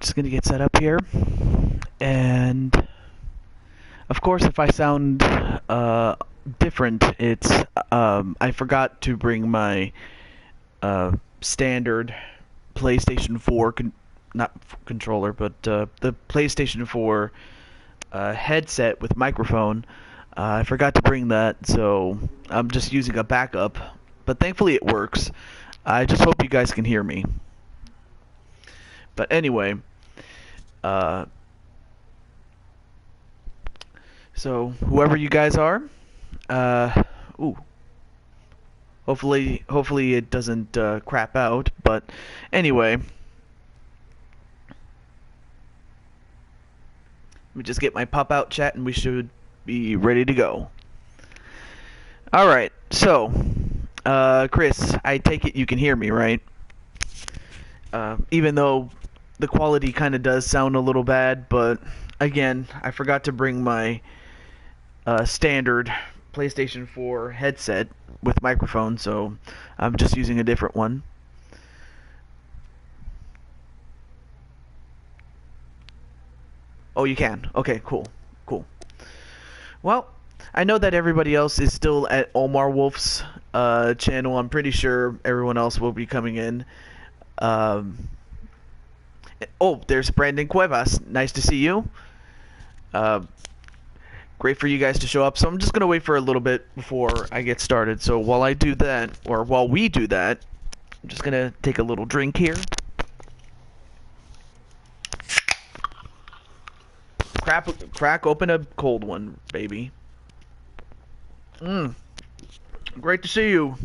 Just gonna get set up here, and of course, if I sound different, it's I forgot to bring my standard PlayStation 4 not controller, but the PlayStation 4 headset with microphone. I forgot to bring that, so I'm just using a backup. But thankfully, it works. I just hope you guys can hear me. But anyway, so whoever you guys are, ooh, hopefully it doesn't crap out. But anyway, let me just get my pop out chat, and we should be ready to go. All right, so Chris, I take it you can hear me, right? Even though the quality kind of does sound a little bad, but again, I forgot to bring my standard PlayStation 4 headset with microphone, so I'm just using a different one. Oh, you can. Okay, cool. Well, I know that everybody else is still at Omar Wolf's channel. I'm pretty sure everyone else will be coming in. Oh, there's Brandon Cuevas. Nice to see you. Great for you guys to show up. So I'm just going to wait for a little bit before I get started. So while I do that, or while we do that, I'm just going to take a little drink here. Crack open a cold one, baby. Great to see you,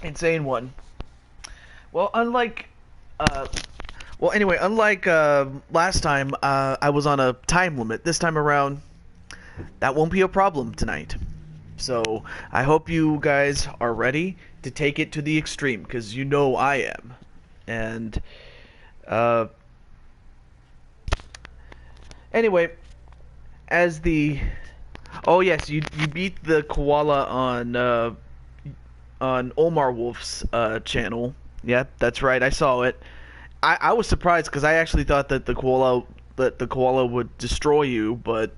Insane One. Well, unlike last time, I was on a time limit. This time around, that won't be a problem tonight. So I hope you guys are ready to take it to the extreme, because you know I am. And anyway, oh yes, you beat the koala on Omar Wolf's channel. Yeah, that's right. I saw it. I was surprised because I actually thought that the koala would destroy you, but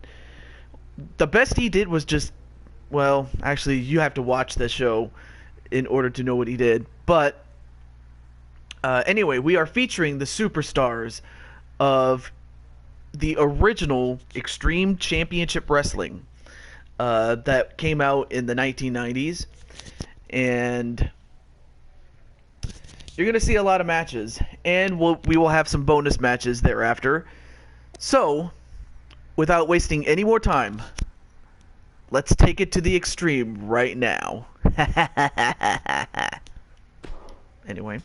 the best he did was just, well, actually you have to watch the show in order to know what he did. But anyway, we are featuring the superstars of the original Extreme Championship Wrestling that came out in the 1990s, and you're going to see a lot of matches, and we will have some bonus matches thereafter. So, without wasting any more time, let's take it to the extreme right now. Anyway.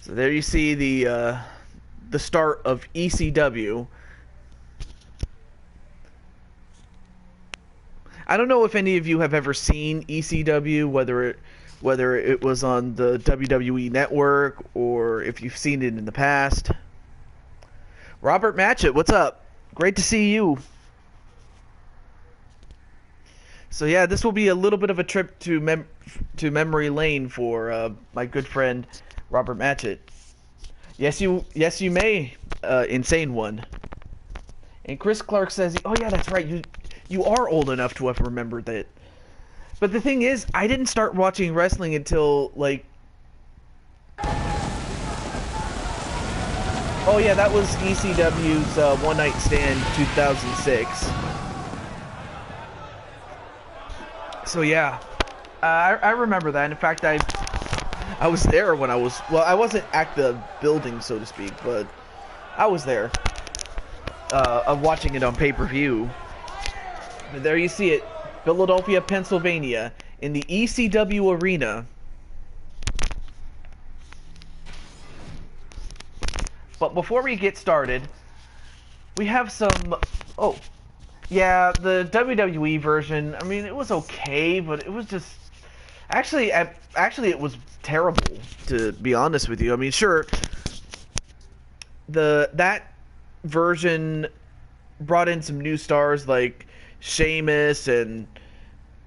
So there you see the start of ECW. I don't know if any of you have ever seen ECW, whether it was on the WWE Network or if you've seen it in the past. Robert Matchett, what's up? Great to see you. So yeah, this will be a little bit of a trip to memory lane for my good friend Robert Matchett. Yes, you may, Insane One. And Chris Clark says, oh yeah, that's right. You are old enough to have remembered that. But the thing is, I didn't start watching wrestling until, like... Oh yeah, that was ECW's One Night Stand 2006. So yeah, I remember that. In fact, I was there when I wasn't at the building, so to speak, but I was there, watching it on pay-per-view. And there you see it, Philadelphia, Pennsylvania, in the ECW arena. But before we get started, we have some... Oh, yeah, the WWE version, I mean, it was okay, but it was just... Actually, it was terrible, to be honest with you. I mean, sure, that version brought in some new stars like Sheamus and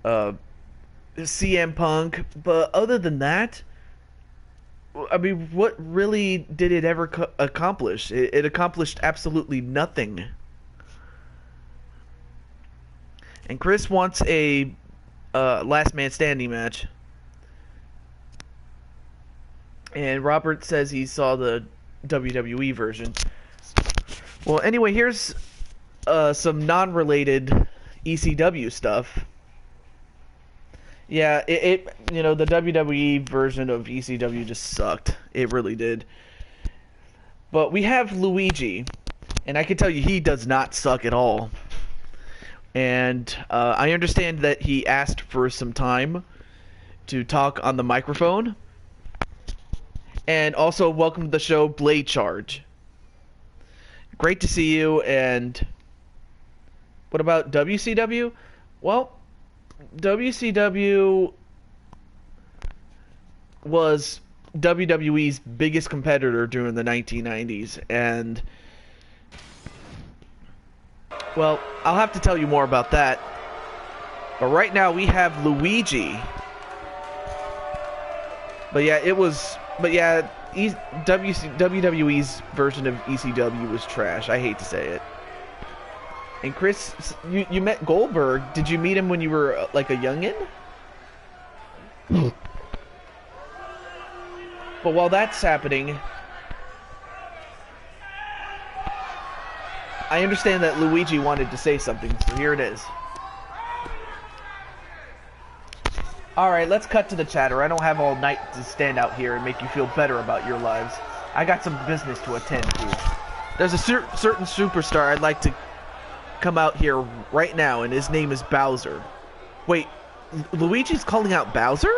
CM Punk, but other than that, I mean, what really did it ever accomplish? It accomplished absolutely nothing. And Chris wants a last man standing match. And Robert says he saw the WWE version. Well, anyway, here's some non-related ECW stuff. Yeah, the WWE version of ECW just sucked. It really did. But we have Luigi, and I can tell you he does not suck at all. And I understand that he asked for some time to talk on the microphone. And also, welcome to the show, Blade Charge. Great to see you, and what about WCW? Well, WCW was WWE's biggest competitor during the 1990s, and well, I'll have to tell you more about that. But right now we have Luigi. WWE's version of ECW was trash. I hate to say it. And Chris, you met Goldberg. Did you meet him when you were like a youngin? But while that's happening, I understand that Luigi wanted to say something, so here it is. Alright, let's cut to the chatter. I don't have all night to stand out here and make you feel better about your lives. I got some business to attend to. There's a certain superstar I'd like to come out here right now, and his name is Bowser. Wait, Luigi's calling out Bowser?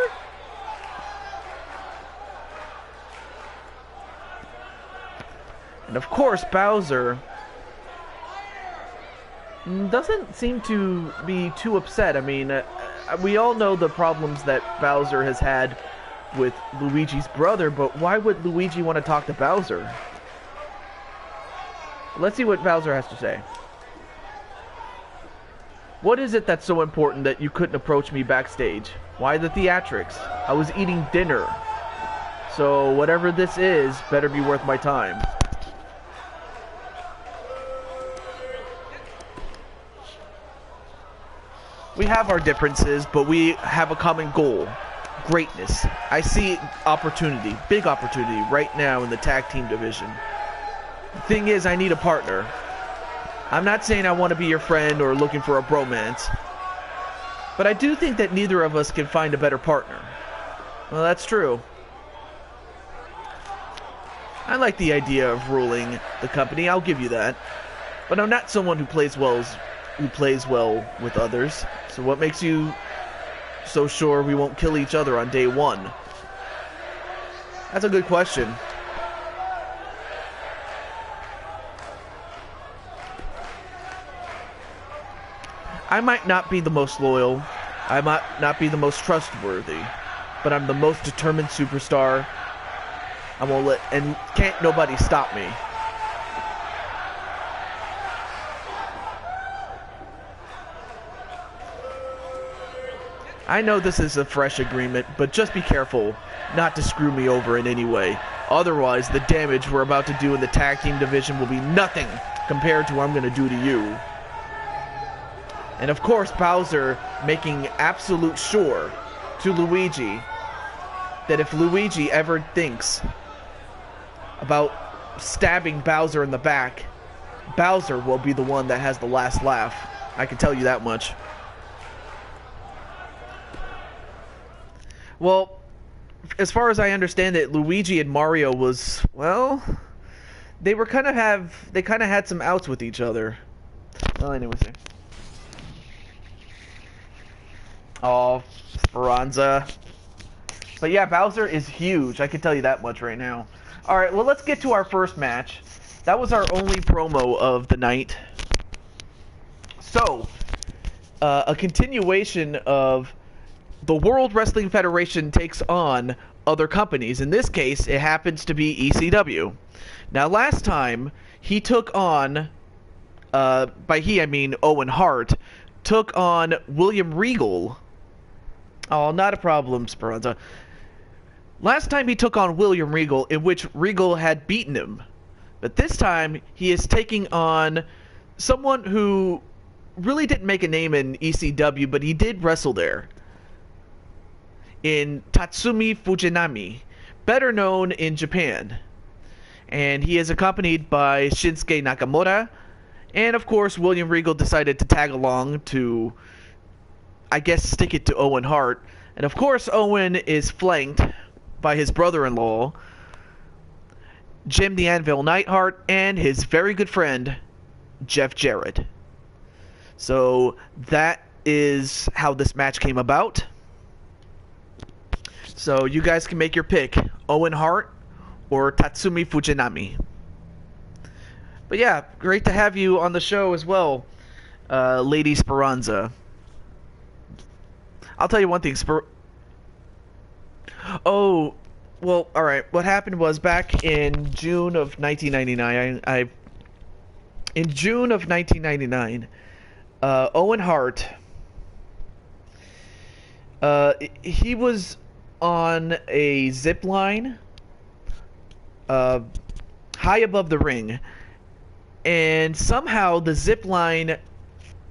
And of course, Bowser doesn't seem to be too upset. I mean, we all know the problems that Bowser has had with Luigi's brother, but why would Luigi want to talk to Bowser? Let's see what Bowser has to say. What is it that's so important that you couldn't approach me backstage? Why the theatrics? I was eating dinner. So whatever this is, better be worth my time. We have our differences, but we have a common goal. Greatness. I see opportunity, big opportunity, right now in the tag team division. The thing is, I need a partner. I'm not saying I want to be your friend or looking for a bromance, but I do think that neither of us can find a better partner. Well, that's true. I like the idea of ruling the company, I'll give you that. But I'm not someone who plays well with others. So what makes you so sure we won't kill each other on day one? That's a good question. I might not be the most loyal, I might not be the most trustworthy, but I'm the most determined superstar. And can't nobody stop me. I know this is a fresh agreement, but just be careful not to screw me over in any way. Otherwise, the damage we're about to do in the tag team division will be nothing compared to what I'm going to do to you. And of course, Bowser making absolute sure to Luigi that if Luigi ever thinks about stabbing Bowser in the back, Bowser will be the one that has the last laugh. I can tell you that much. Well, as far as I understand it, Luigi and Mario was, well, they kind of had some outs with each other. Well, anyway, see. Oh, Speranza. But yeah, Bowser is huge. I can tell you that much right now. Alright, well, let's get to our first match. That was our only promo of the night. So, a continuation of the World Wrestling Federation takes on other companies. In this case, it happens to be ECW. Now, last time, he took on, by he I mean Owen Hart, took on William Regal. Oh, not a problem, Speranza. Last time he took on William Regal, in which Regal had beaten him. But this time, he is taking on someone who really didn't make a name in ECW, but he did wrestle there. In Tatsumi Fujinami, better known in Japan. And he is accompanied by Shinsuke Nakamura. And of course, William Regal decided to tag along to, I guess, stick it to Owen Hart. And of course, Owen is flanked by his brother-in-law, Jim the Anvil Neidhart, and his very good friend, Jeff Jarrett. So that is how this match came about. So you guys can make your pick, Owen Hart or Tatsumi Fujinami. But yeah, great to have you on the show as well, Lady Speranza. I'll tell you one thing, Oh, well, alright. What happened was back in June of 1999, in June of 1999, Owen Hart, he was on a zip line, high above the ring, and somehow the zip line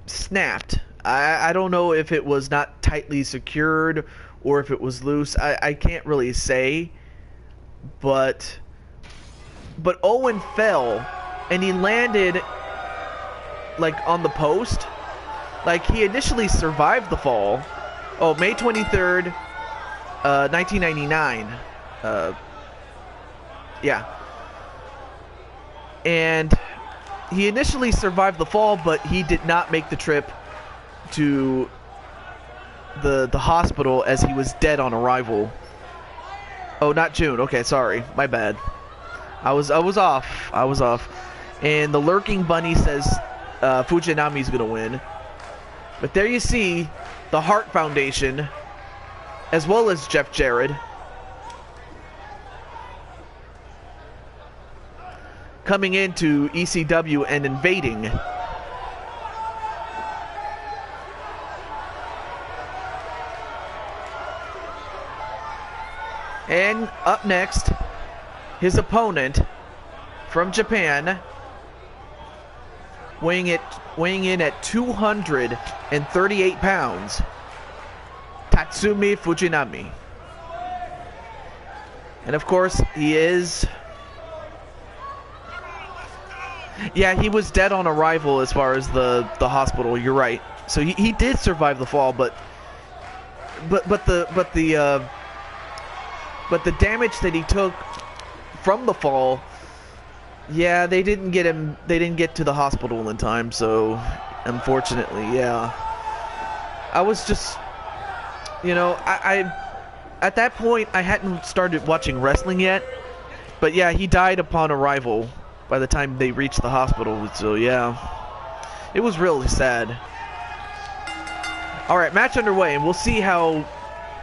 snapped. I don't know if it was not tightly secured or if it was loose. I can't really say, but Owen fell and he landed like on the post. Like, he initially survived the fall. Oh, May 23rd, 1999. Yeah. And he initially survived the fall, but he did not make the trip to the hospital as he was dead on arrival. Oh, not June. Okay, sorry. My bad. I was off. And the Lurking Bunny says Fujinami's going to win. But there you see the Hart Foundation, as well as Jeff Jarrett, coming into ECW and invading. And up next, his opponent from Japan, weighing in at 238 pounds, Tatsumi Fujinami. And of course, he is... Yeah, he was dead on arrival as far as the hospital. You're right. So he did survive the fall, but the damage that he took from the fall, yeah, they didn't get him. They didn't get to the hospital in time. So, unfortunately, yeah. I was just, I at that point I hadn't started watching wrestling yet, but yeah, he died upon arrival by the time they reached the hospital. So yeah, it was really sad. All right, match underway, and we'll see how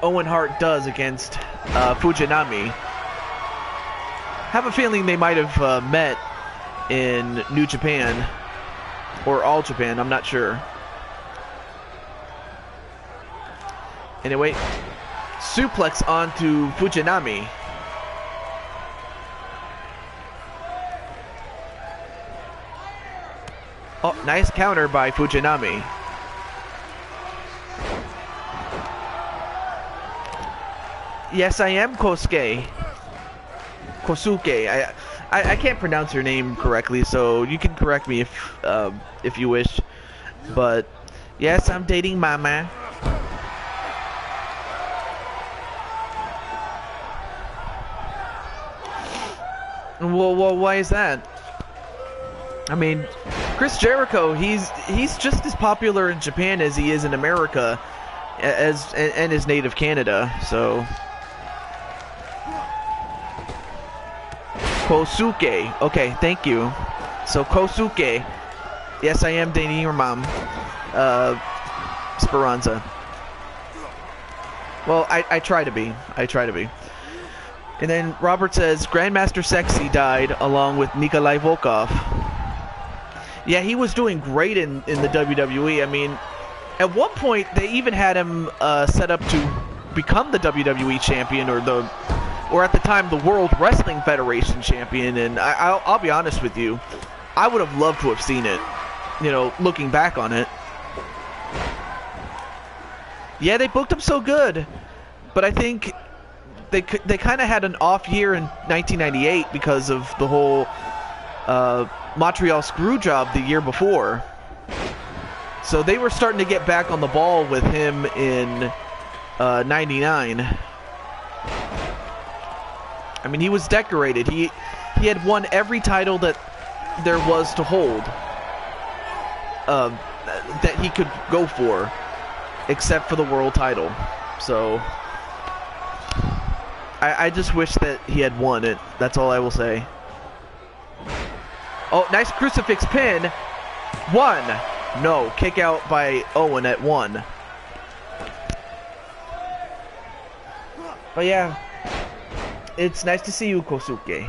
Owen Hart does against Fujinami. Have a feeling they might have met in New Japan or All Japan. I'm not sure. Anyway, suplex onto Fujinami. Oh, nice counter by Fujinami. Yes, I am Kosuke. I can't pronounce your name correctly, so you can correct me if you wish. But yes, I'm dating Mama. Well, why is that? I mean, Chris Jericho, he's just as popular in Japan as he is in America, and his native Canada. So Kosuke. Okay, thank you. So Kosuke. Yes, I am dating your mom, Speranza. Well, I try to be. And then Robert says Grandmaster Sexy died along with Nikolai Volkov. Yeah, he was doing great in the WWE. I mean, at one point they even had him set up to become the WWE champion, or or at the time the World Wrestling Federation champion, and I'll be honest with you, I would have loved to have seen it, you know, looking back on it. Yeah, they booked him so good, but I think they kind of had an off year in 1998 because of the whole Montreal screw job the year before. So they were starting to get back on the ball with him in 99. I mean, he was decorated. He had won every title that there was to hold, that he could go for, except for the world title. So I just wish that he had won it. That's all I will say. Oh, nice crucifix pin. 1. No, kick out by Owen at 1. But yeah, it's nice to see you, Kosuke.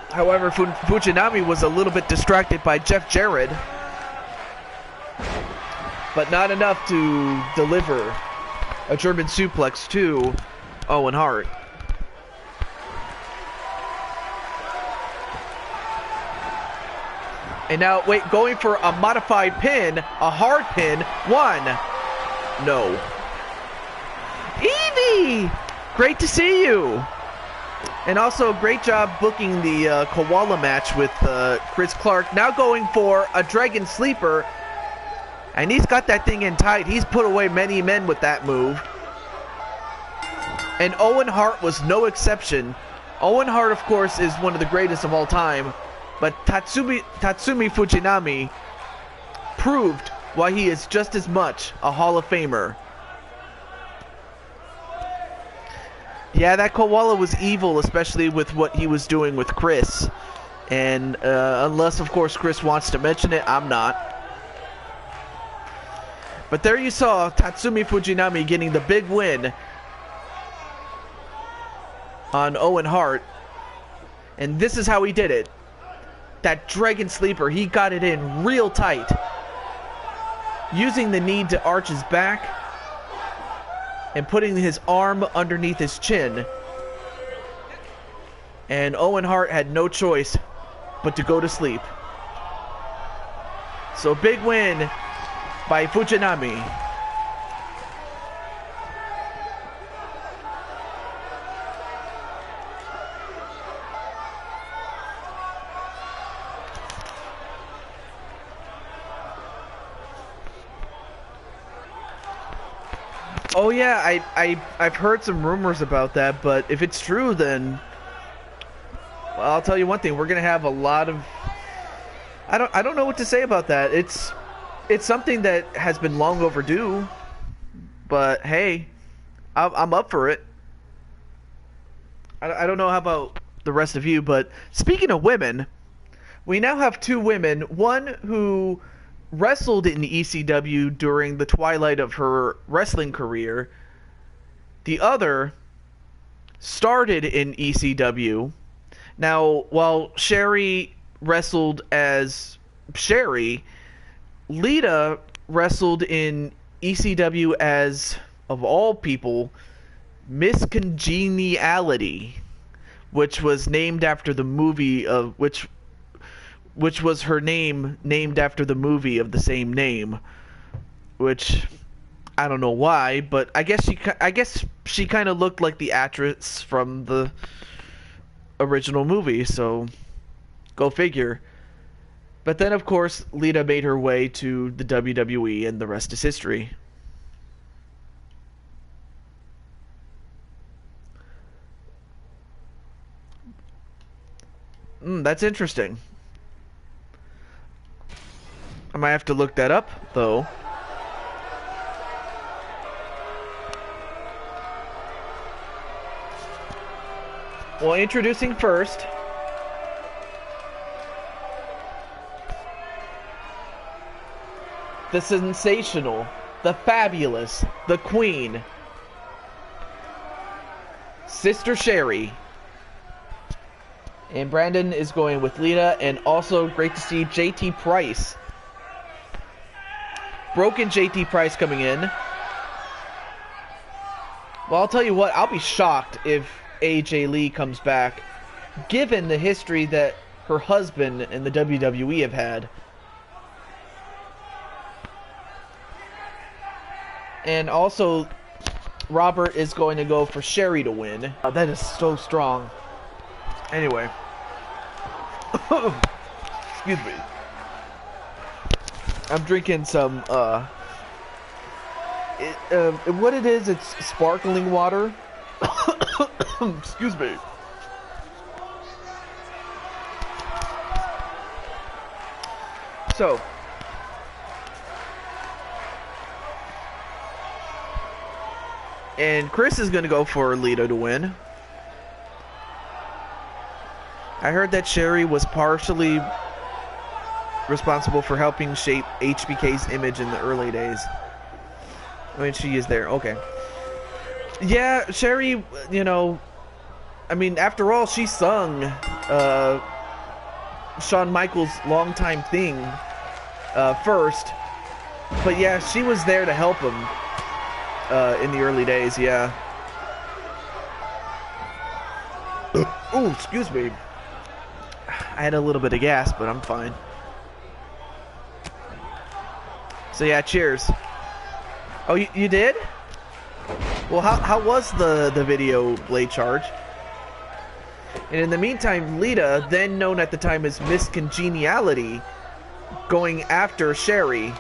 However, Fujinami was a little bit distracted by Jeff Jarrett, but not enough to deliver a German suplex to Owen Hart. And now, wait, going for a modified pin, a hard pin. 1. No. Evie! Great to see you. And also, great job booking the Koala match with Chris Clark. Now going for a Dragon Sleeper. And he's got that thing in tight. He's put away many men with that move. And Owen Hart was no exception. Owen Hart, of course, is one of the greatest of all time. But Tatsumi Fujinami proved why he is just as much a Hall of Famer. Yeah, that Koala was evil, especially with what he was doing with Chris. And unless, of course, Chris wants to mention it, I'm not. But there you saw Tatsumi Fujinami getting the big win on Owen Hart. And this is how he did it. That Dragon Sleeper, he got it in real tight, using the knee to arch his back and putting his arm underneath his chin. And Owen Hart had no choice but to go to sleep. So big win by Fujinami. Oh yeah, I've heard some rumors about that, but if it's true, then well, I'll tell you one thing: we're gonna have a lot of. I don't know what to say about that. It's something that has been long overdue, but hey, I'm up for it. I don't know how about the rest of you, but speaking of women, we now have 2 women. One who wrestled in ECW during the twilight of her wrestling career. The other started in ECW. Now, while Sherry wrestled as Sherry, Lita wrestled in ECW as, of all people, Miss Congeniality, which was named after the movie of which was her name, named after the movie of the same name, which I don't know why, but I guess she kind of looked like the actress from the original movie, so go figure. But then, of course, Lita made her way to the WWE, and the rest is history. That's interesting. I might have to look that up, though. Well, introducing first, the sensational, the fabulous, the queen, Sister Sherry. And Brandon is going with Lita, and also great to see JT Price. Broken JT Price coming in. Well, I'll tell you what, I'll be shocked if AJ Lee comes back, given the history that her husband and the WWE have had. And also, Robert is going to go for Sherry to win. That is so strong. Anyway. Excuse me. I'm drinking some, what it is, it's sparkling water. Excuse me. So, and Chris is going to go for Lita to win. I heard that Sherry was partially responsible for helping shape HBK's image in the early days. I mean, she is there. Okay. Yeah, Sherry, you know, I mean, after all, she sung Shawn Michaels' longtime thing first. But yeah, she was there to help him in the early days, yeah. Oh, excuse me. I had a little bit of gas, but I'm fine. So yeah, cheers. Oh, you did? Well, how was the video, Blade Charge? And in the meantime, Lita, then known at the time as Miss Congeniality, going after Sherry.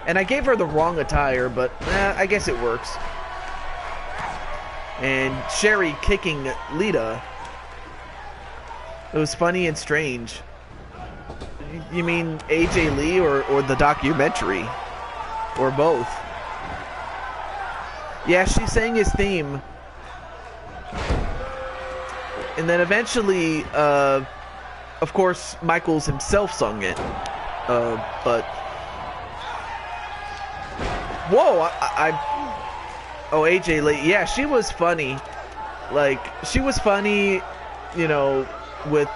And I gave her the wrong attire, but I guess it works. And Sherry kicking Lita. It was funny and strange. You mean AJ Lee or the documentary? Or both? Yeah, she sang his theme. And then eventually, of course, Michaels himself sung it. But... Whoa, oh, AJ Lee. Yeah, she was funny. Like, she was funny, you know, with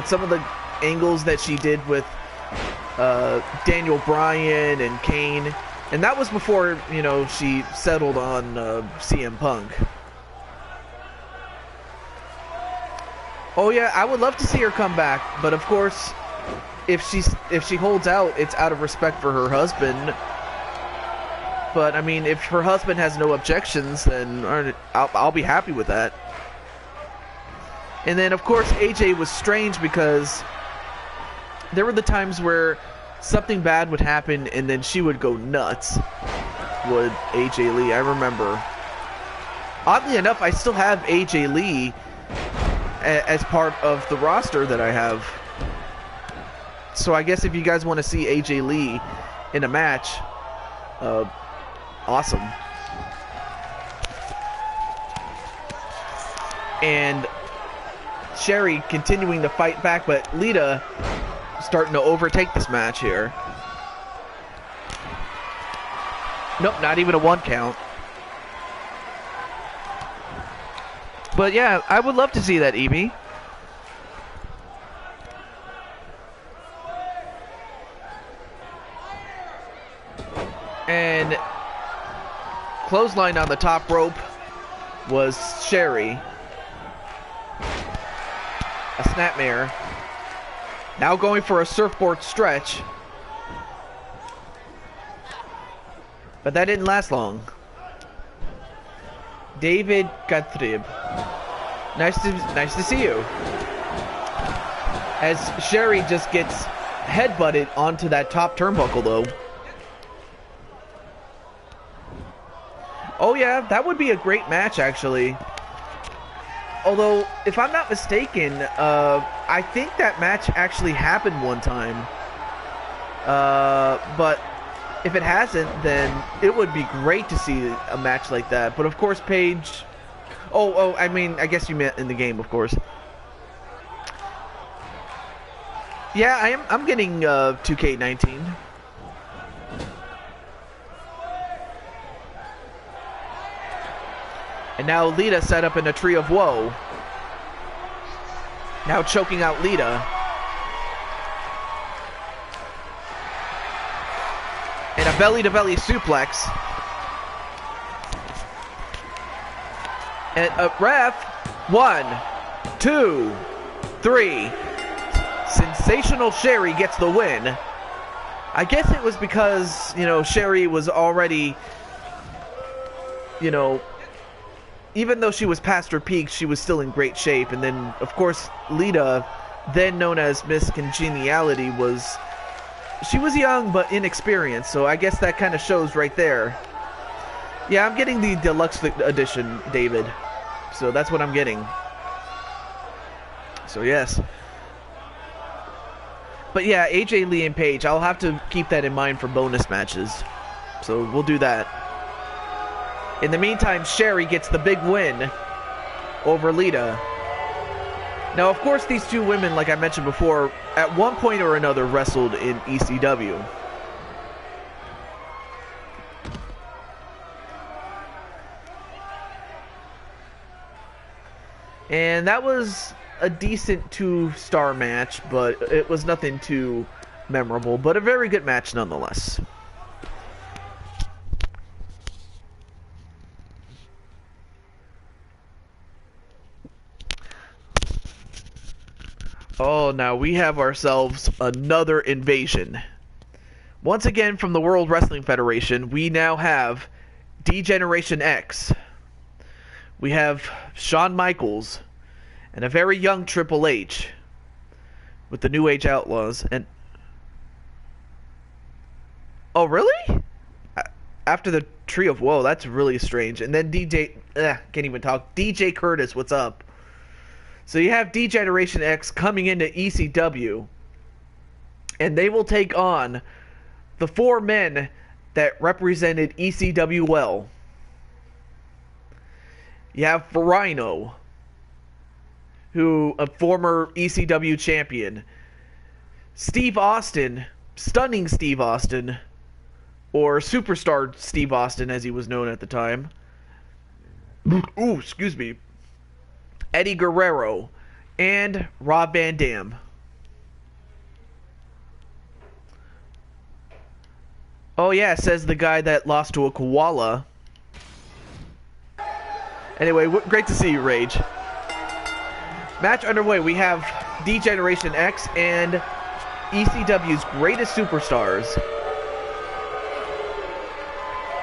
some of the angles that she did with Daniel Bryan and Kane. And that was before, you know, she settled on CM Punk. Oh yeah, I would love to see her come back, but of course, if she holds out, it's out of respect for her husband. But I mean, if her husband has no objections, then I'll be happy with that. And then of course, AJ was strange because there were the times where something bad would happen and then she would go nuts. Would AJ Lee? I remember. Oddly enough, I still have AJ Lee as part of the roster that I have. So I guess if you guys want to see AJ Lee in a match, awesome. And Sherry continuing to fight back, but Lita starting to overtake this match here. Nope, not even a 1 count. But yeah, I would love to see that, Evie. And clothesline on the top rope was Sherry. A snapmare. Now going for a surfboard stretch. But that didn't last long. David Katrib. Nice to see you. As Sherry just gets headbutted onto that top turnbuckle though. Oh yeah, that would be a great match actually. Although, if I'm not mistaken, I think that match actually happened one time. But if it hasn't, then it would be great to see a match like that. But of course, Paige... Oh, I mean, I guess you meant in the game, of course. Yeah, I'm getting 2K19. And now Lita set up in a tree of woe. Now choking out Lita. And a belly-to-belly suplex. And a ref, 1, 2, 3. Sensational Sherry gets the win. I guess it was because, you know, Sherry was already, you know, even though she was past her peak, she was still in great shape. And then, of course, Lita, then known as Miss Congeniality, she was young but inexperienced. So I guess that kind of shows right there. Yeah, I'm getting the deluxe edition, David. So that's what I'm getting. So yes. But yeah, AJ Lee and Paige, I'll have to keep that in mind for bonus matches. So we'll do that. In the meantime, Sherry gets the big win over Lita. Now, of course, these two women, like I mentioned before, at one point or another wrestled in ECW. And that was a decent 2-star match, but it was nothing too memorable, but a very good match nonetheless. Oh, now we have ourselves another invasion. Once again from the World Wrestling Federation, we now have D-Generation X. We have Shawn Michaels and a very young Triple H with the New Age Outlaws. And oh, really? After the Tree of Woe, that's really strange. And then can't even talk. DJ Curtis, what's up? So you have D-Generation X coming into ECW, and they will take on the 4 men that represented ECW well. You have Rhino, who a former ECW champion. Steve Austin, Stunning Steve Austin, or Superstar Steve Austin as he was known at the time. Ooh, excuse me. Eddie Guerrero, and Rob Van Dam. Oh yeah, says the guy that lost to a koala. Anyway, great to see you, Rage. Match underway. We have D-Generation X and ECW's greatest superstars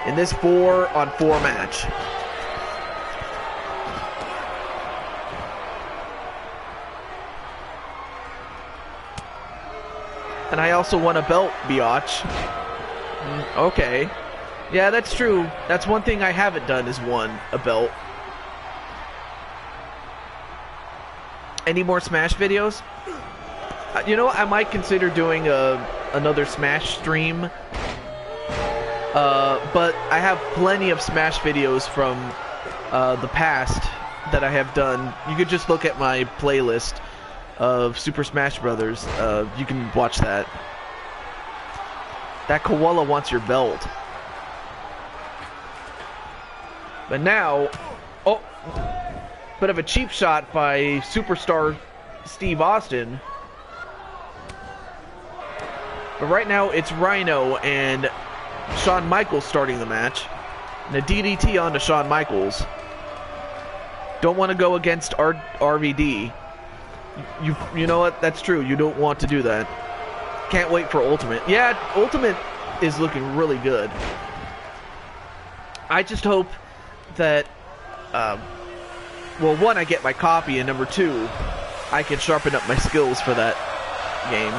in this 4-on-4 match. And I also won a belt, biatch. Okay. Yeah, that's true. That's one thing I haven't done is won a belt. Any more Smash videos? You know, I might consider doing another Smash stream. But I have plenty of Smash videos from the past that I have done. You could just look at my playlist of Super Smash Brothers. You can watch that. That koala wants your belt. But now, oh, bit of a cheap shot by Superstar Steve Austin. But right now it's Rhino and Shawn Michaels starting the match. And a DDT onto Shawn Michaels. Don't want to go against RVD. You know what? That's true. You don't want to do that. Can't wait for Ultimate. Yeah, Ultimate is looking really good. I just hope that, well, 1, I get my copy, and number 2, I can sharpen up my skills for that game.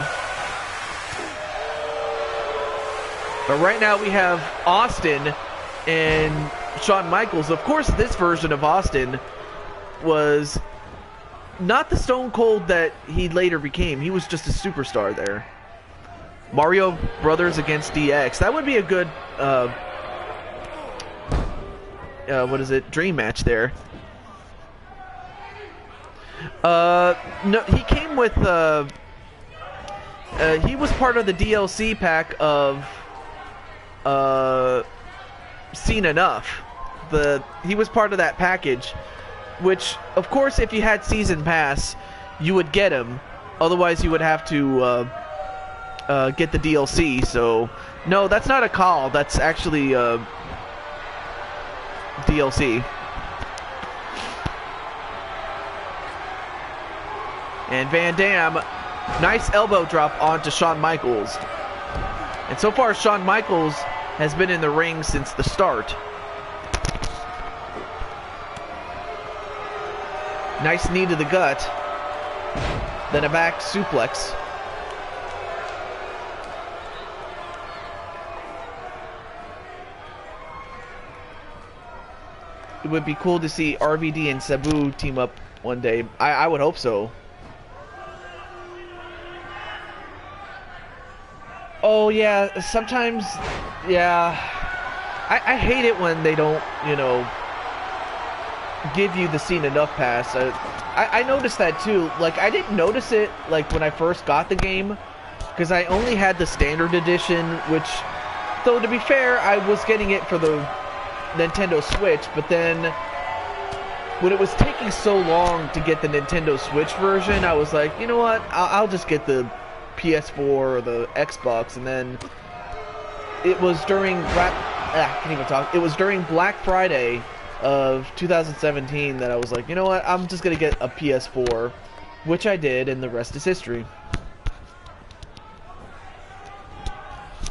But right now we have Austin and Shawn Michaels. Of course, this version of Austin was not the Stone Cold that he later became. He was just a superstar there. Mario Brothers against DX. That would be a good, what is it? Dream match there. No, he came with, he was part of the DLC pack of, Seen Enough. He was part of that package, which, of course, if you had Season Pass, you would get him. Otherwise, you would have to get the DLC. So no, that's not a call. That's actually DLC. And Van Dam, nice elbow drop onto Shawn Michaels. And so far, Shawn Michaels has been in the ring since the start. Nice knee to the gut. Then a back suplex. It would be cool to see RVD and Sabu team up one day. I would hope so. Oh yeah, sometimes, yeah. I hate it when they don't, you know, give you the scene enough pass. I noticed that too. Like, I didn't notice it like when I first got the game, because I only had the standard edition, which, though to be fair, I was getting it for the Nintendo Switch, but then when it was taking so long to get the Nintendo Switch version, I was like, you know what, I'll just get the PS4 or the Xbox. And then it was during I can't even talk. It was during Black Friday of 2017 that I was like, you know what, I'm just gonna get a PS4, which I did, and the rest is history.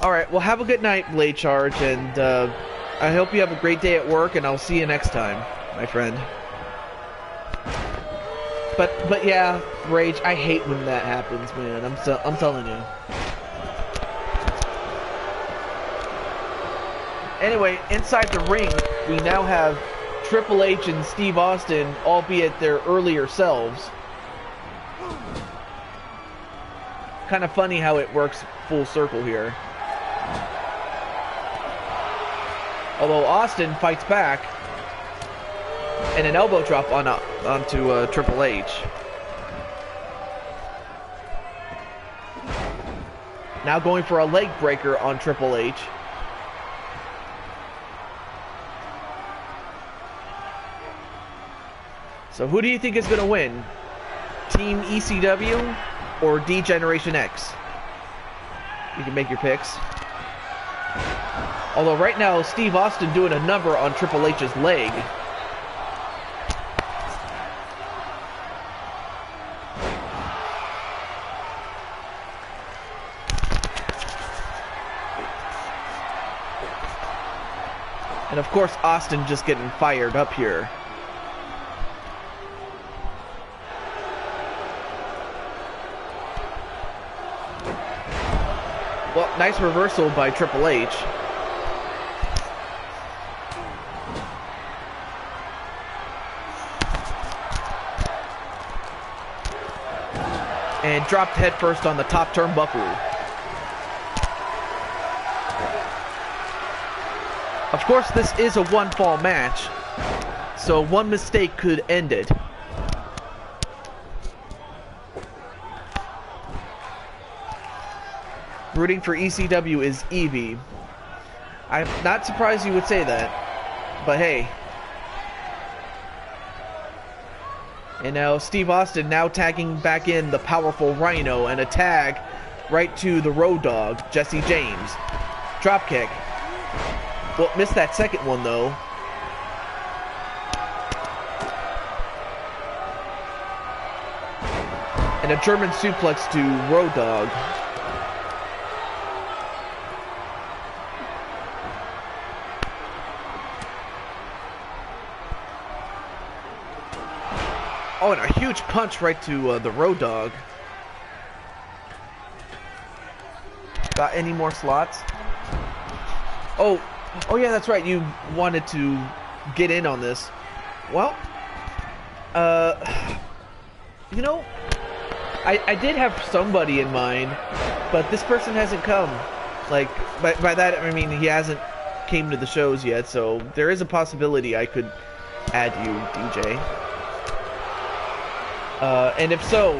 Alright, well, have a good night, Blade Charge, and I hope you have a great day at work, and I'll see you next time, my friend. But yeah, Rage, I hate when that happens, man. I'm telling you. Anyway, inside the ring, we now have Triple H and Steve Austin, albeit their earlier selves. Kind of funny how it works full circle here. Although Austin fights back, and an elbow drop onto Triple H. Now going for a leg breaker on Triple H. So who do you think is going to win? Team ECW or D-Generation X? You can make your picks. Although right now, Steve Austin doing a number on Triple H's leg. And of course, Austin just getting fired up here. Well, nice reversal by Triple H. And dropped headfirst on the top turnbuckle. Of course, this is a one-fall match, so one mistake could end it. Rooting for ECW is Evie. I'm not surprised you would say that, but hey. And now Steve Austin now tagging back in the powerful Rhino, and a tag right to the Road Dogg, Jesse James. Dropkick. Well, missed that second one though. And a German suplex to Road Dogg. Oh, and a huge punch right to the Road Dogg. Got any more slots? Oh yeah, that's right. You wanted to get in on this. Well, you know, I did have somebody in mind, but this person hasn't come. Like, by that I mean he hasn't came to the shows yet, so there is a possibility I could add you, DJ. And if so,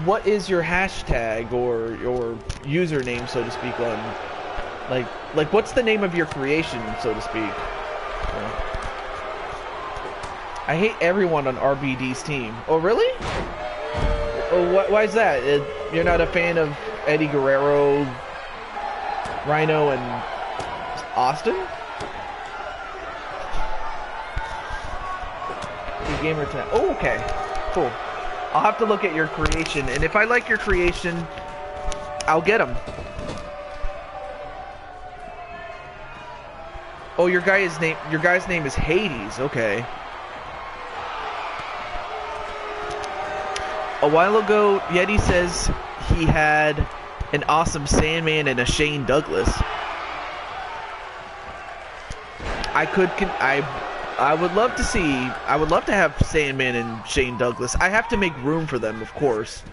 what is your hashtag or your username, so to speak, on, like what's the name of your creation, so to speak? I hate everyone on RBD's team. Oh, really? Oh, why is that? You're not a fan of Eddie Guerrero, Rhino, and Austin? Gamer 10. Oh, okay. Cool. I'll have to look at your creation, and if I like your creation, I'll get them. Oh, your guy's name is Hades. Okay. A while ago, Yeti says he had an awesome Sandman and a Shane Douglas. I would love to see. I would love to have Sandman and Shane Douglas. I have to make room for them, of course.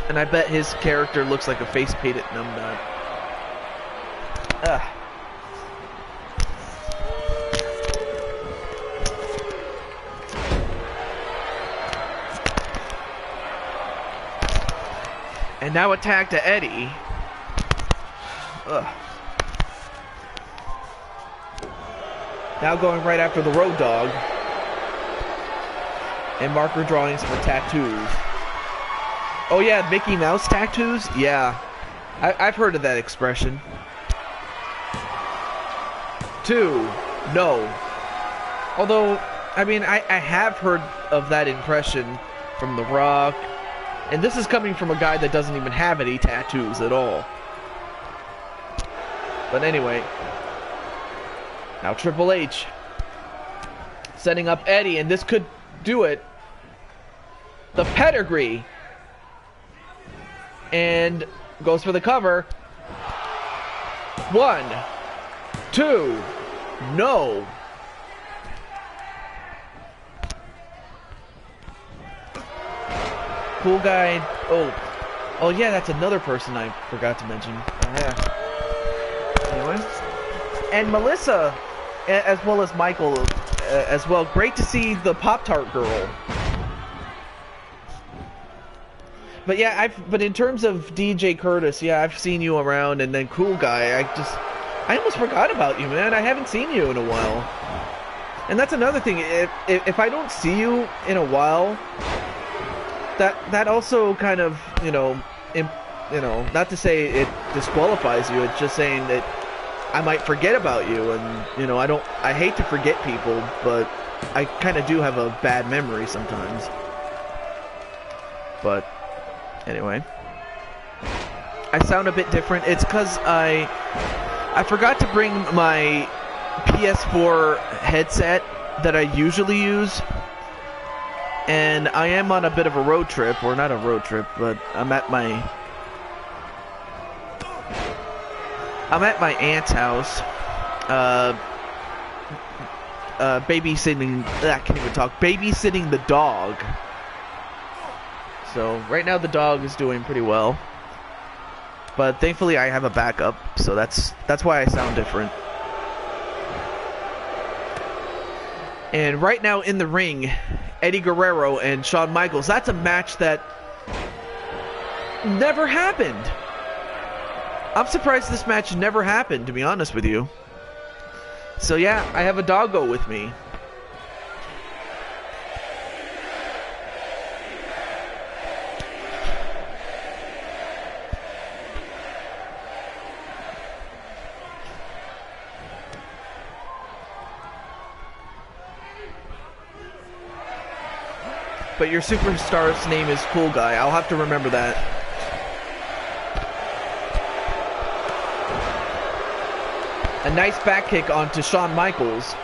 And I bet his character looks like a face-painted numbnut. Ugh. And now attack to Eddie. Ugh. Now going right after the Road Dogg. And marker drawings for tattoos. Oh yeah, Mickey Mouse tattoos? Yeah. I've heard of that expression. 2. No. Although, I mean, I have heard of that impression from The Rock. And this is coming from a guy that doesn't even have any tattoos at all. But anyway. Now Triple H. Setting up Eddie, and this could do it. The pedigree. And goes for the cover. 1, 2. No. Cool guy. Oh yeah, that's another person I forgot to mention. Yeah. Anyway, and Melissa, as well as Michael, as well. Great to see the Pop-Tart girl. But yeah, but in terms of DJ Curtis, yeah, I've seen you around, and then Cool Guy, I almost forgot about you, man. I haven't seen you in a while. And that's another thing. If I don't see you in a while, that also kind of, not to say it disqualifies you, it's just saying that I might forget about you, and, I hate to forget people, but I kind of do have a bad memory sometimes. But, anyway. I sound a bit different. It's because I forgot to bring my PS4 headset that I usually use. And I am on a bit of a road trip, or not a road trip, but I'm at my aunt's house, babysitting. I can't even talk. Babysitting the dog. So right now the dog is doing pretty well, but thankfully I have a backup, so that's why I sound different. And right now in the ring, Eddie Guerrero and Shawn Michaels. That's a match that never happened. I'm surprised this match never happened, to be honest with you. So yeah, I have a doggo with me. But your superstar's name is Cool Guy. I'll have to remember that. A nice back kick onto Shawn Michaels.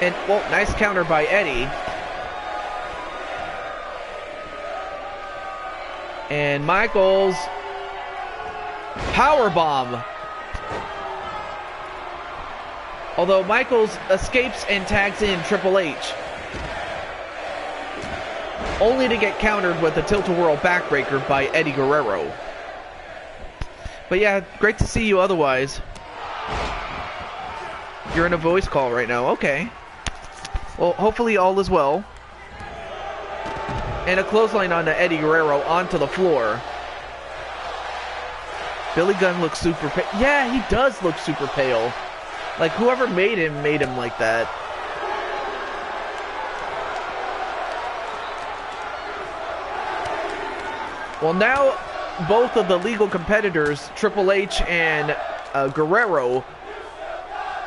And, well, nice counter by Eddie. And Michaels... Powerbomb. Although Michaels escapes and tags in Triple H. Only to get countered with a tilt-a-whirl backbreaker by Eddie Guerrero. But yeah, great to see you otherwise. You're in a voice call right now. Okay. Well, hopefully all is well. And a clothesline on to Eddie Guerrero onto the floor. Billy Gunn looks super pale. Yeah, he does look super pale. Like, whoever made him like that. Well, now both of the legal competitors, Triple H and Guerrero,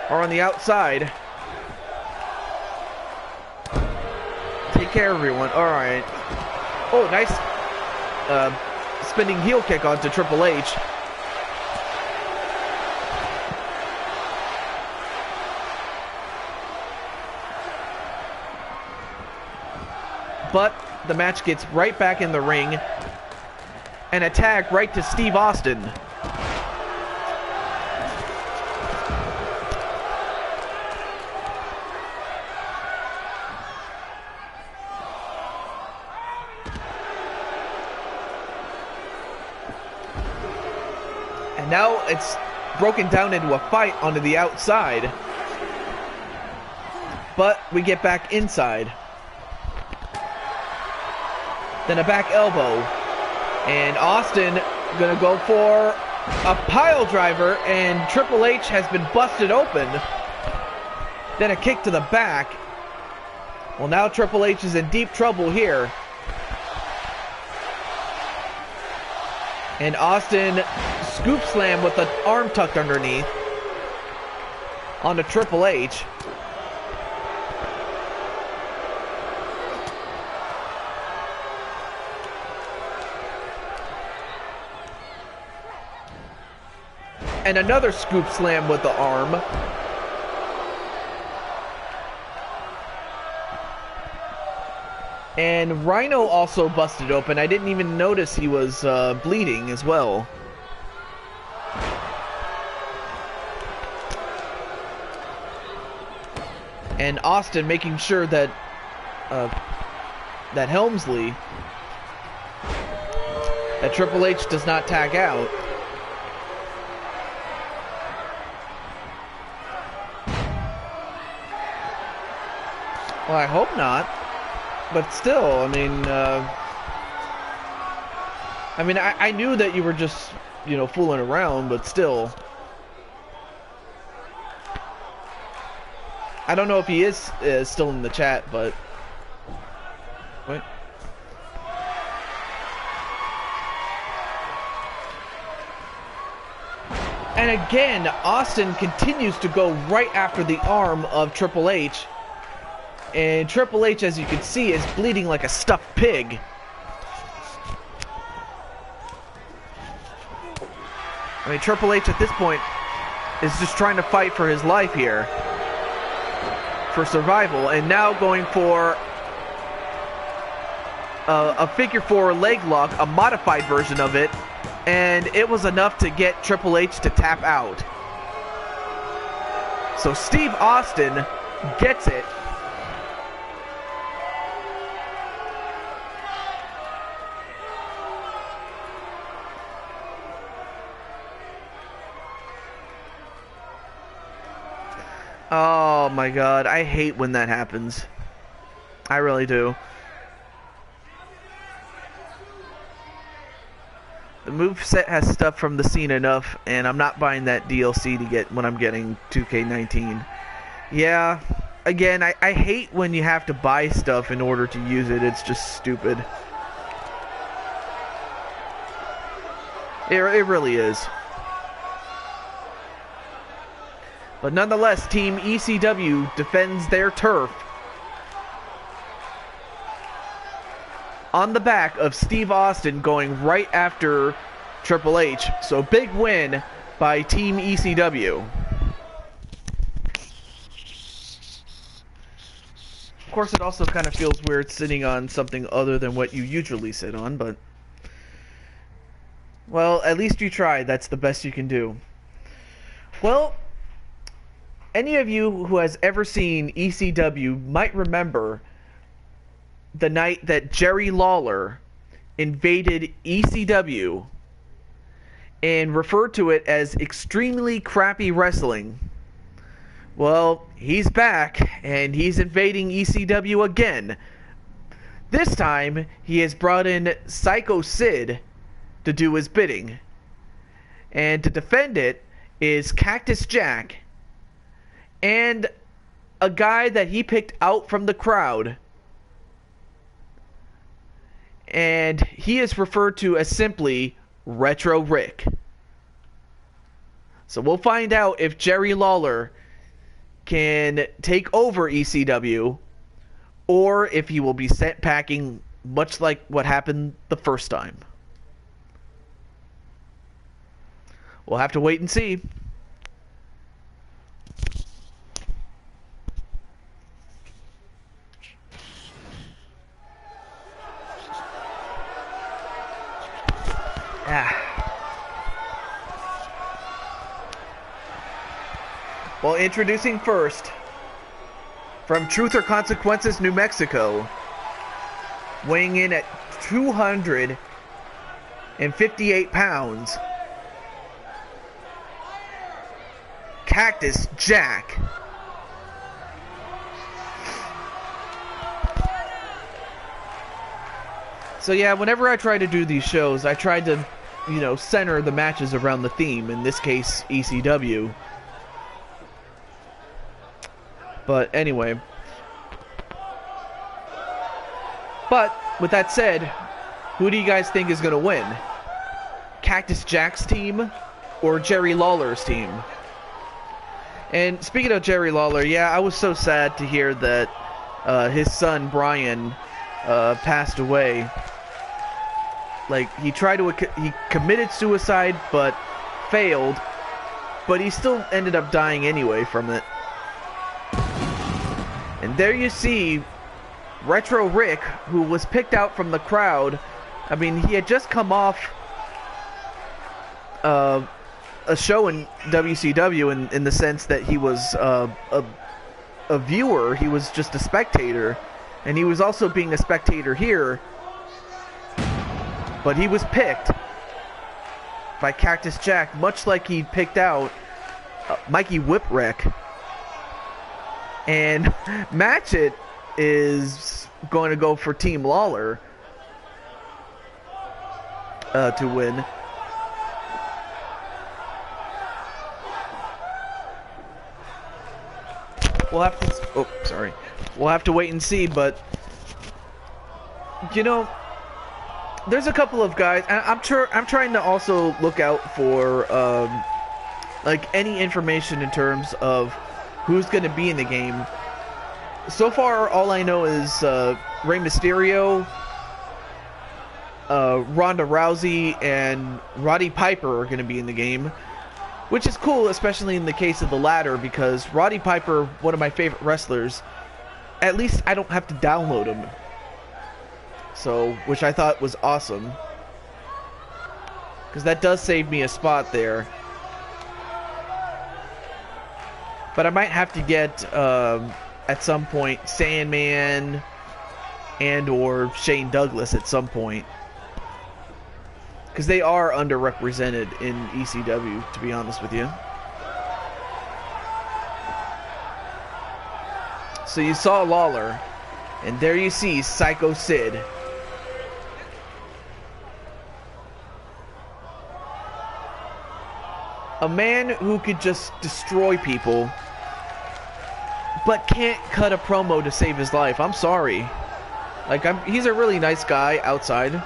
are on the outside. Take care, everyone. All right. Oh, nice spinning heel kick onto Triple H. But the match gets right back in the ring. And a tag right to Steve Austin. And now it's broken down into a fight onto the outside. But we get back inside. Then a back elbow. And Austin gonna go for a pile driver, and Triple H has been busted open. Then a kick to the back. Well, now Triple H is in deep trouble here. And Austin scoop slam with the arm tucked underneath onto Triple H. And another scoop slam with the arm. And Rhino also busted open. I didn't even notice he was bleeding as well. And Austin making sure that that Helmsley, that Triple H does not tag out. Well, I hope not, but still, I mean, I knew that you were just, you know, fooling around, but still. I don't know if he is still in the chat, but wait. And again, Austin continues to go right after the arm of Triple H. And Triple H, as you can see, is bleeding like a stuffed pig. I mean, Triple H at this point is just trying to fight for his life here. For survival. And now going for a figure four leg lock, a modified version of it. And it was enough to get Triple H to tap out. So Steve Austin gets it. Oh my god, I hate when that happens. I really do. The moveset has stuff from the scene enough, and I'm not buying that DLC to get when I'm getting 2K19. Yeah, again, I hate when you have to buy stuff in order to use it. It's just stupid. It really is. But nonetheless, Team ECW defends their turf on the back of Steve Austin going right after Triple H. So big win by Team ECW. Of course, it also kind of feels weird sitting on something other than what you usually sit on, but well, at least you tried. That's the best you can do. Well, any of you who has ever seen ECW might remember the night that Jerry Lawler invaded ECW and referred to it as extremely crappy wrestling. Well, he's back and he's invading ECW again. This time, he has brought in Psycho Sid to do his bidding. And to defend it is Cactus Jack and a guy that he picked out from the crowd. And he is referred to as simply Retro Rick. So we'll find out if Jerry Lawler can take over ECW or if he will be sent packing, much like what happened the first time. We'll have to wait and see. Well, introducing first, from Truth or Consequences, New Mexico, weighing in at 258 pounds, Cactus Jack. So yeah, whenever I try to do these shows, I try to, center the matches around the theme, in this case, ECW. But anyway. But, with that said, who do you guys think is going to win? Cactus Jack's team or Jerry Lawler's team? And speaking of Jerry Lawler, yeah, I was so sad to hear that his son, Brian, passed away. Like, he committed suicide, but failed. But he still ended up dying anyway from it. And there you see Retro Rick, who was picked out from the crowd. I mean, he had just come off a show in WCW in the sense that he was a viewer. He was just a spectator. And he was also being a spectator here. But he was picked by Cactus Jack, much like he picked out Mikey Whipwreck. And Matchett is going to go for Team Lawler to win. We'll have to... Oh, sorry. We'll have to wait and see, but... there's a couple of guys... I'm trying to also look out for, any information in terms of who's going to be in the game. So far, all I know is Rey Mysterio, Ronda Rousey, and Roddy Piper are going to be in the game. Which is cool, especially in the case of the latter, because Roddy Piper, one of my favorite wrestlers, at least I don't have to download him. So, which I thought was awesome. Because that does save me a spot there. But I might have to get, at some point, Sandman and or Shane Douglas at some point. Because they are underrepresented in ECW, to be honest with you. So you saw Lawler, and there you see Psycho Sid. A man who could just destroy people, but can't cut a promo to save his life. I'm sorry. Like, he's a really nice guy outside.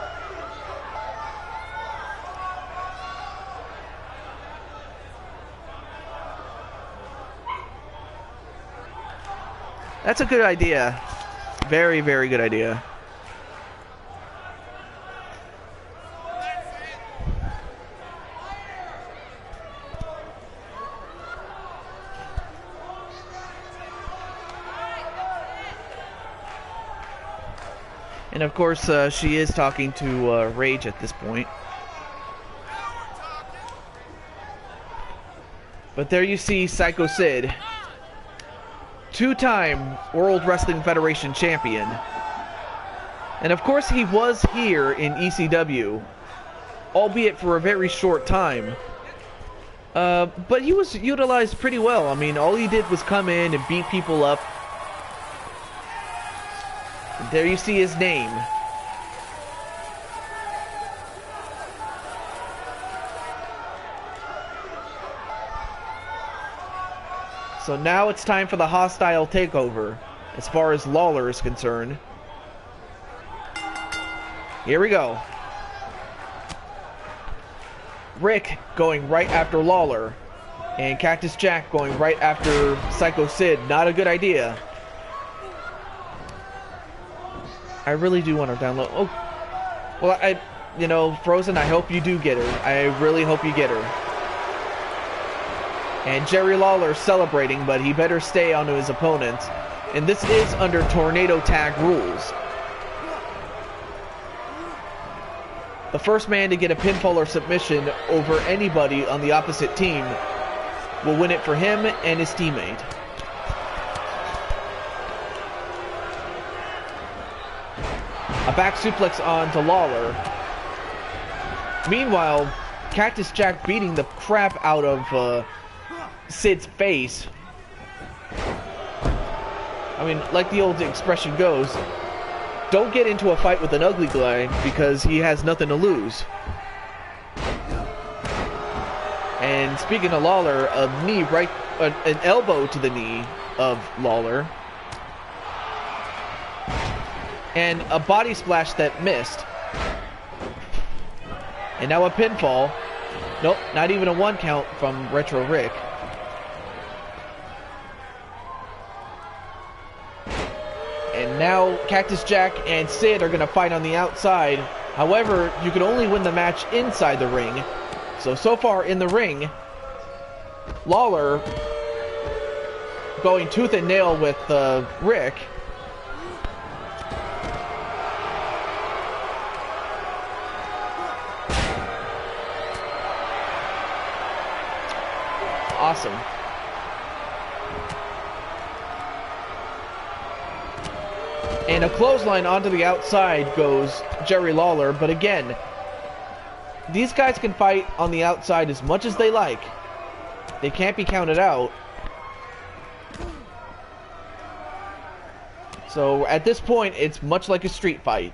That's a good idea. Very, very good idea. And of course, she is talking to Rage at this point. But there you see Psycho Sid, two-time World Wrestling Federation champion. And of course he was here in ECW, albeit for a very short time. But he was utilized pretty well. I mean, all he did was come in and beat people up. There you see his name. So now it's time for the hostile takeover, as far as Lawler is concerned. Here we go. Rick going right after Lawler, and Cactus Jack going right after Psycho Sid. Not a good idea. I really do want to download. Oh, well, you know, Frozen, I hope you do get her. I really hope you get her. And Jerry Lawler celebrating, but he better stay onto his opponents. And this is under Tornado Tag rules. The first man to get a pinfall or submission over anybody on the opposite team will win it for him and his teammate. A back suplex onto Lawler. Meanwhile, Cactus Jack beating the crap out of Sid's face. I mean, like the old expression goes, don't get into a fight with an ugly guy because he has nothing to lose. And speaking of Lawler, a knee right, an elbow to the knee of Lawler. And a body splash that missed. And now a pinfall. Nope, not even a 1 count from Retro Rick. And now Cactus Jack and Sid are going to fight on the outside. However, you can only win the match inside the ring. So far in the ring, Lawler going tooth and nail with Rick. Awesome. And a clothesline onto the outside goes Jerry Lawler, but again, these guys can fight on the outside as much as they like. They can't be counted out. So at this point, it's much like a street fight.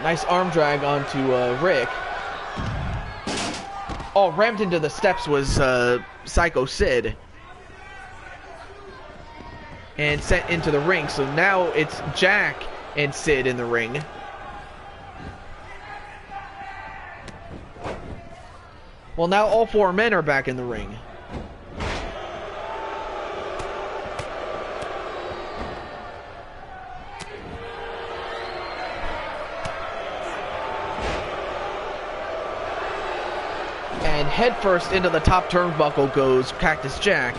Nice arm drag onto Rick. Oh, rammed into the steps was Psycho Sid. And sent into the ring. So now it's Jack and Sid in the ring. Well, now all 4 men are back in the ring. And headfirst into the top turnbuckle goes Cactus Jack.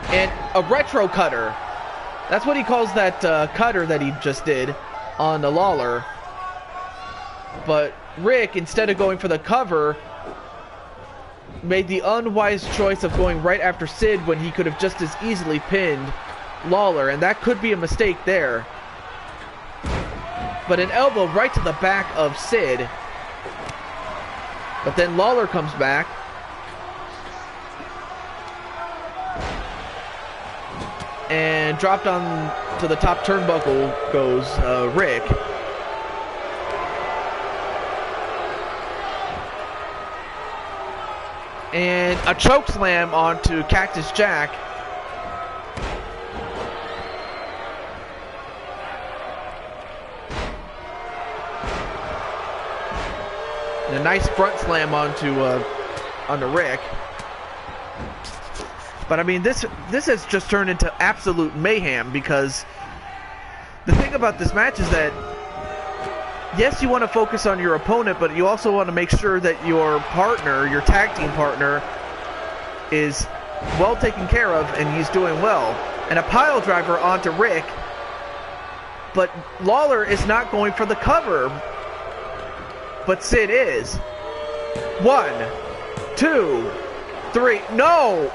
And a retro cutter. That's what he calls that cutter that he just did on the Lawler. But Rick, instead of going for the cover, made the unwise choice of going right after Sid when he could have just as easily pinned Lawler. And that could be a mistake there. But an elbow right to the back of Sid. But then Lawler comes back. And dropped on to the top turnbuckle goes Rick. And a choke slam onto Cactus Jack. And a nice front slam onto Rick. But I mean, this has just turned into absolute mayhem, because the thing about this match is that, yes, you want to focus on your opponent, but you also want to make sure that your partner, your tag team partner, is well taken care of and he's doing well. And a pile driver onto Rick, but Lawler is not going for the cover, but Sid is. 1, 2, 3, no!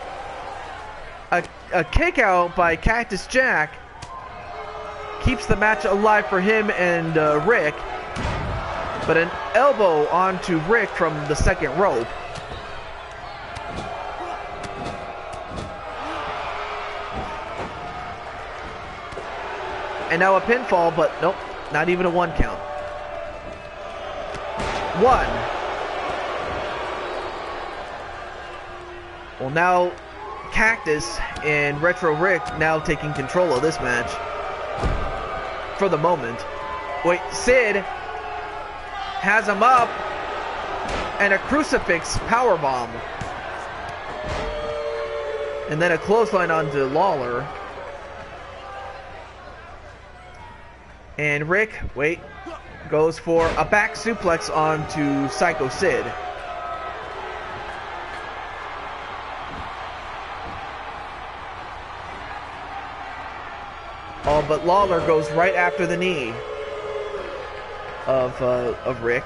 A kick out by Cactus Jack keeps the match alive for him and Rick, but an elbow onto Rick from the second rope. And now a pinfall, but nope, not even a 1 count. 1. Well, now Cactus and Retro Rick now taking control of this match. For the moment. Wait, Sid has him up. And a crucifix powerbomb. And then a clothesline onto Lawler. And Rick, wait, goes for a back suplex onto Psycho Sid. Oh, but Lawler goes right after the knee of Rick.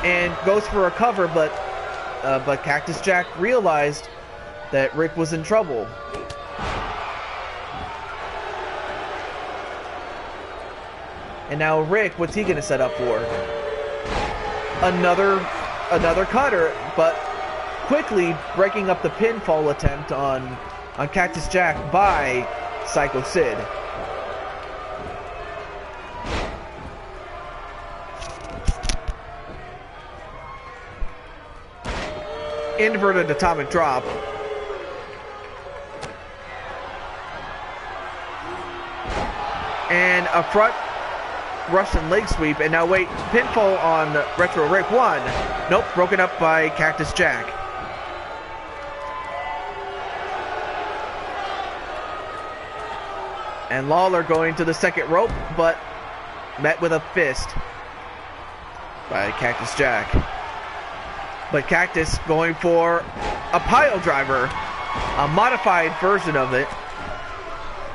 And goes for a cover, but Cactus Jack realized that Rick was in trouble. And now Rick, what's he gonna set up for? Another cutter, but quickly breaking up the pinfall attempt on Cactus Jack by Psycho Sid. Inverted atomic drop. And a front Russian leg sweep. And now wait, pinfall on Retro Rick 1. Nope, broken up by Cactus Jack. And Lawler going to the second rope, but met with a fist by Cactus Jack. But Cactus going for a pile driver, a modified version of it,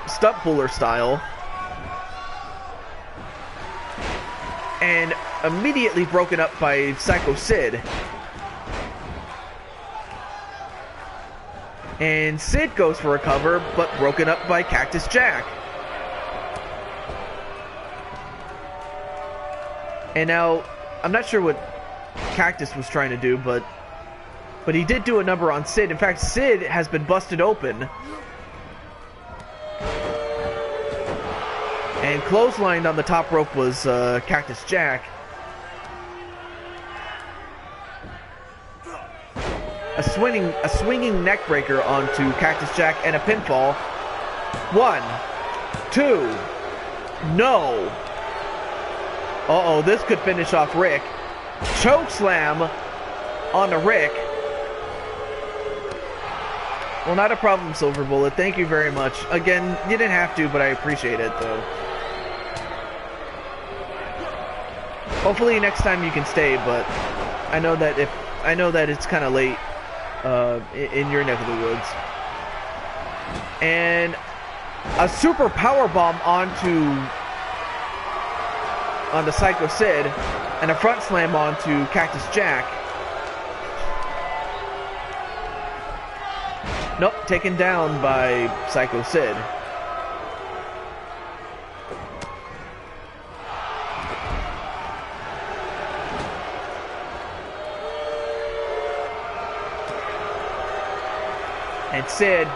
stump puller style. And immediately broken up by Psycho Sid. And Sid goes for a cover, but broken up by Cactus Jack. And now, I'm not sure what Cactus was trying to do, but he did do a number on Sid. In fact, Sid has been busted open. And clotheslined on the top rope was Cactus Jack. A swinging neck breaker onto Cactus Jack and a pinfall. 1, 2, no. Uh-oh, this could finish off Rick. Choke slam onto Rick. Well, not a problem, Silver Bullet. Thank you very much. Again, you didn't have to, but I appreciate it, though. Hopefully next time you can stay, but I know that it's kind of late in your neck of the woods. And a super power bomb onto Psycho Sid, and a front slam onto Cactus Jack. Nope, taken down by Psycho Sid. And Sid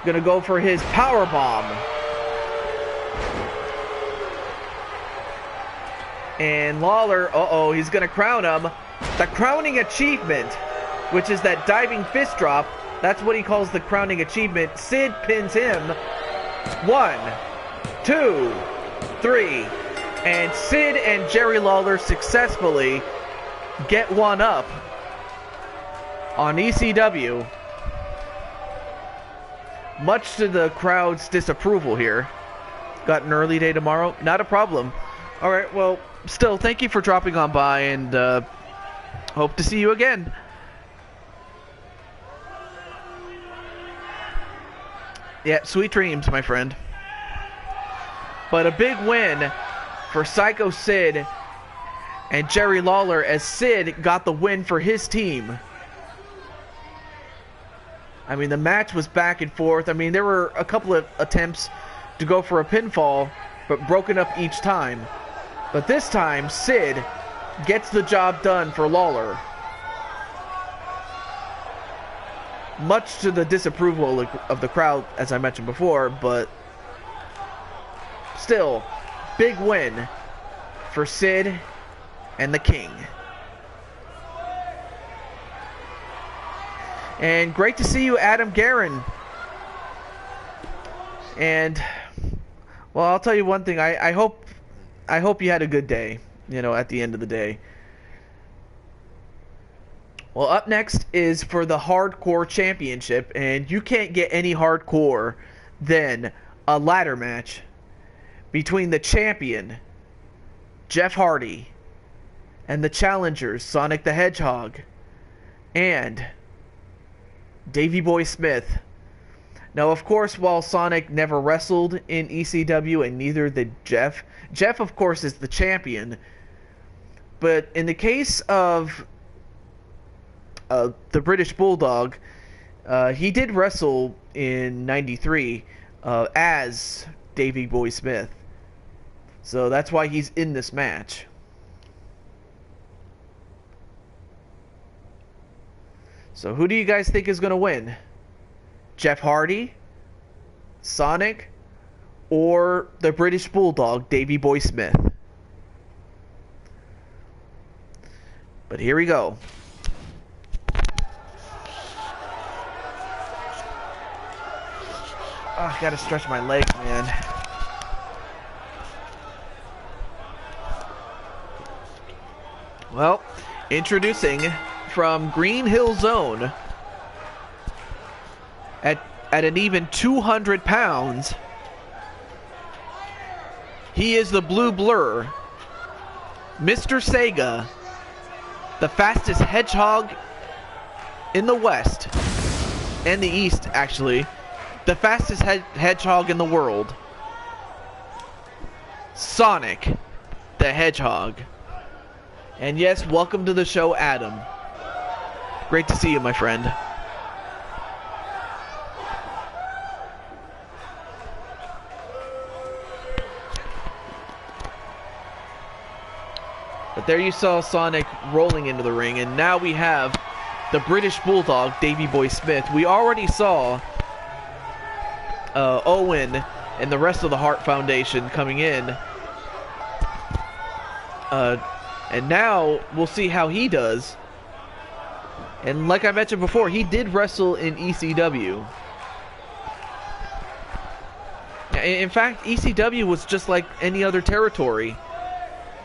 gonna go for his power bomb. And Lawler, uh-oh, he's gonna crown him. The crowning achievement, which is that diving fist drop. That's what he calls the crowning achievement. Sid pins him. 1, 2, 3. And Sid and Jerry Lawler successfully get one up on ECW. Much to the crowd's disapproval here. Got an early day tomorrow? Not a problem. Alright, well, still, thank you for dropping on by, and hope to see you again. Yeah, sweet dreams, my friend. But a big win for Psycho Sid and Jerry Lawler, as Sid got the win for his team. I mean, the match was back and forth. I mean, there were a couple of attempts to go for a pinfall, but broken up each time. But this time, Sid gets the job done for Lawler. much to the disapproval of the crowd, as I mentioned before, but still, big win for Sid and the King. And great to see you, Adam Guerin. And, well, I'll tell you one thing. I hope you had a good day, you know, at the end of the day. Well, up next is for the Hardcore Championship, and you can't get any hardcore than a ladder match between the champion, Jeff Hardy, and the challengers, Sonic the Hedgehog, and Davey Boy Smith. Now, of course, while Sonic never wrestled in ECW, and neither did Jeff, of course, is the champion. But in the case of the British Bulldog, he did wrestle in '93 as Davey Boy Smith. So that's why he's in this match. So who do you guys think is going to win? Jeff Hardy, Sonic, or the British Bulldog, Davey Boy Smith? But here we go. Oh, I gotta stretch my legs, man. Well, introducing from Green Hill Zone at an even 200 pounds, he is the Blue Blur, Mr. Sega, the fastest hedgehog in the West and the East, actually, the fastest hedgehog in the world, Sonic the Hedgehog. And yes, welcome to the show, Adam. Great to see you, my friend. But there you saw Sonic rolling into the ring, and now we have the British Bulldog, Davey Boy Smith. We already saw Owen and the rest of the Hart Foundation coming in. And now we'll see how he does. And like I mentioned before, he did wrestle in ECW. In fact, ECW was just like any other territory.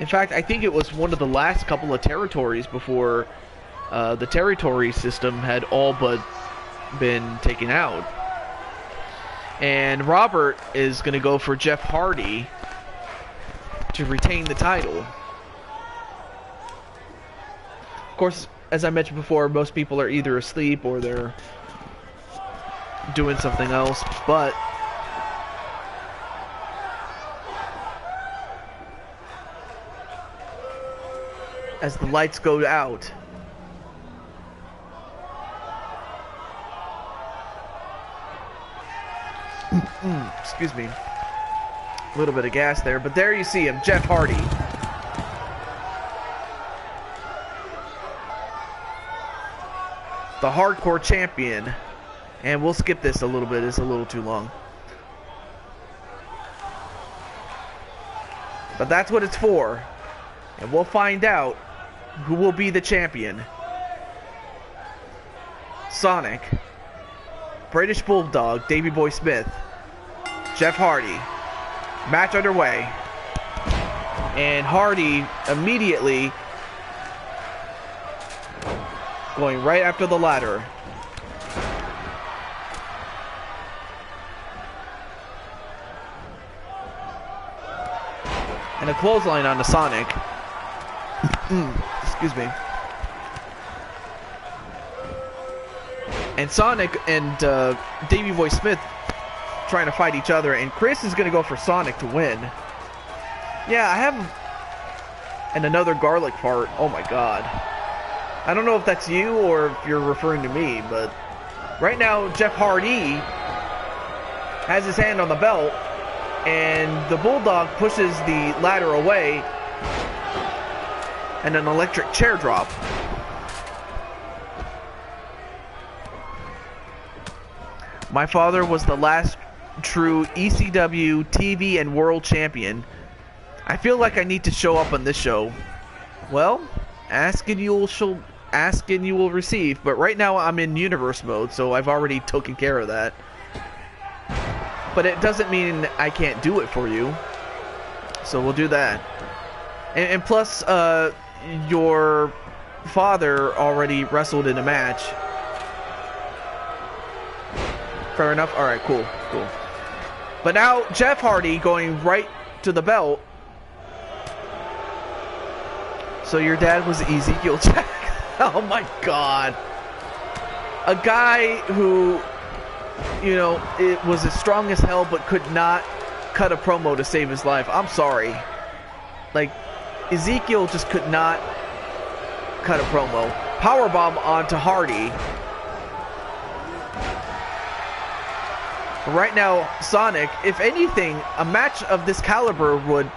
In fact, I think it was one of the last couple of territories before the territory system had all but been taken out. And Robert is going to go for Jeff Hardy to retain the title. Of course, as I mentioned before, most people are either asleep or they're doing something else, but as the lights go out, excuse me, a little bit of gas there, but there you see him, Jeff Hardy. The Hardcore Champion. And we'll skip this a little bit, it's a little too long. But that's what it's for. And we'll find out who will be the champion. Sonic, British Bulldog, Davey Boy Smith, Jeff Hardy. Match underway. And Hardy immediately going right after the ladder. And a clothesline on the Sonic. Excuse me. And Sonic and Davey Boy Smith trying to fight each other, and Chris is going to go for Sonic to win. Yeah, I have... And another garlic fart. Oh my god. I don't know if that's you or if you're referring to me, but right now Jeff Hardy has his hand on the belt, and the Bulldog pushes the ladder away, and an electric chair drop. My father was the last true ECW TV and world champion. I feel like I need to show up on this show. Well, ask and you will receive, but right now I'm in universe mode, so I've already taken care of that. But it doesn't mean I can't do it for you. So we'll do that. And plus, your father already wrestled in a match. Fair enough? Alright, cool. But now, Jeff Hardy going right to the belt. So your dad was Ezekiel Jackson. Oh my god. A guy who, you know, it was as strong as hell but could not cut a promo to save his life. I'm sorry. Like, Ezekiel just could not cut a promo. Powerbomb onto Hardy. Right now, Sonic, if anything, a match of this caliber would...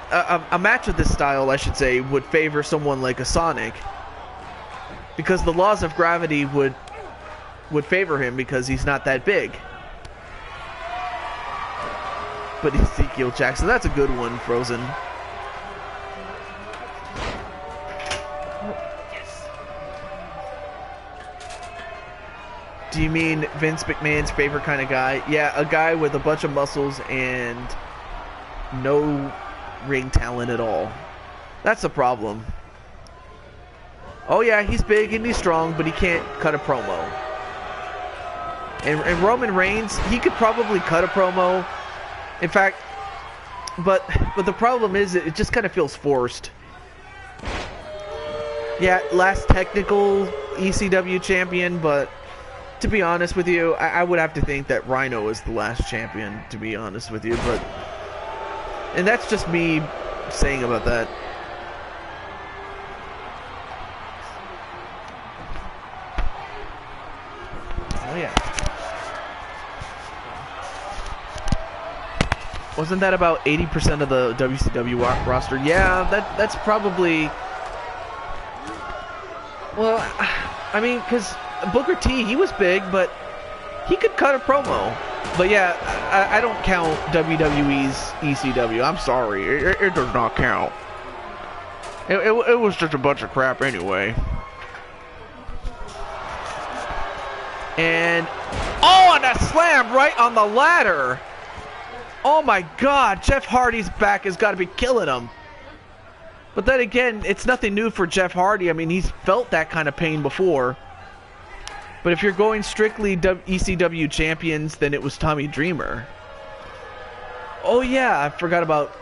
a match of this style, I should say, would favor someone like a Sonic. Because the laws of gravity would favor him because he's not that big. But Ezekiel Jackson, that's a good one, Frozen. Yes. Do you mean Vince McMahon's favorite kind of guy? Yeah, a guy with a bunch of muscles and no ring talent at all. That's the problem. Oh yeah, he's big and he's strong, but he can't cut a promo. And Roman Reigns, he could probably cut a promo. In fact, but the problem is it just kind of feels forced. Yeah, last technical ECW champion, but to be honest with you, I would have to think that Rhino is the last champion, to be honest with you, but... And that's just me saying about that. Oh yeah. Wasn't that about 80% of the WCW roster? Yeah, that's probably... Well, I mean, because Booker T, he was big, but he could cut a promo. But yeah, I don't count WWE's ECW. I'm sorry. It does not count. It was just a bunch of crap anyway. And... Oh, and a slam right on the ladder! Oh my god, Jeff Hardy's back has got to be killing him. But then again, it's nothing new for Jeff Hardy. I mean, he's felt that kind of pain before. But if you're going strictly ECW champions, then it was Tommy Dreamer. Oh yeah, I forgot about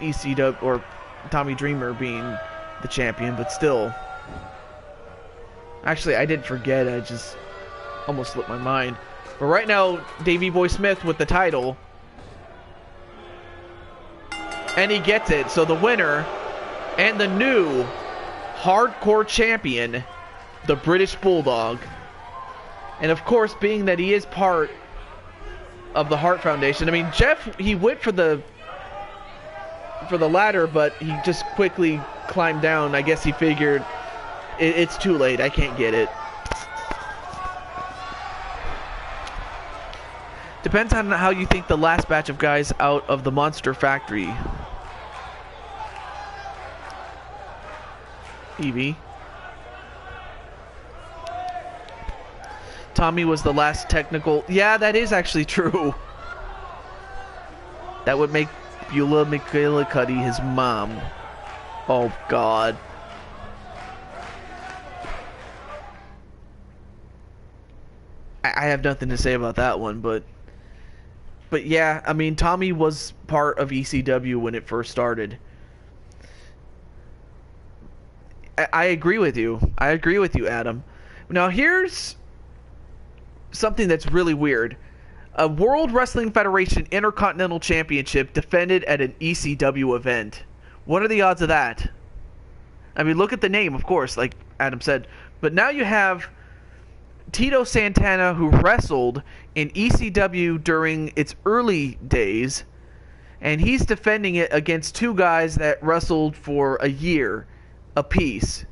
ECW, or Tommy Dreamer being the champion, but still. Actually, I didn't forget, I just almost slipped my mind. But right now, Davey Boy Smith with the title. And he gets it. So the winner and the new hardcore champion, the British Bulldog. And of course, being that he is part of the Hart Foundation. I mean, Jeff, he went for the ladder, but he just quickly climbed down. I guess he figured it's too late. I can't get it. Depends on how you think the last batch of guys out of the Monster Factory. Evie. Tommy was the last technical... Yeah, that is actually true. That would make Beulah McGillicuddy his mom. Oh, God. I have nothing to say about that one, but yeah, I mean, Tommy was part of ECW when it first started. I agree with you. I agree with you, Adam. Now, here's something that's really weird. A World Wrestling Federation Intercontinental Championship defended at an ECW event. What are the odds of that? I mean, look at the name, of course, like Adam said. But now you have Tito Santana, who wrestled in ECW during its early days, and he's defending it against two guys that wrestled for a year apiece.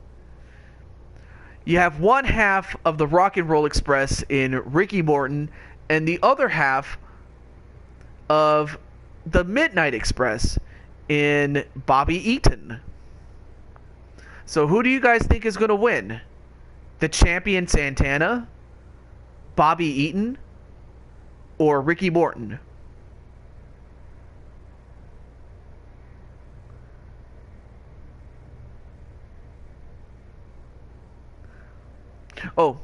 You have one half of the Rock and Roll Express in Ricky Morton and the other half of the Midnight Express in Bobby Eaton. So who do you guys think is going to win? The champion Santana, Bobby Eaton, or Ricky Morton? Oh,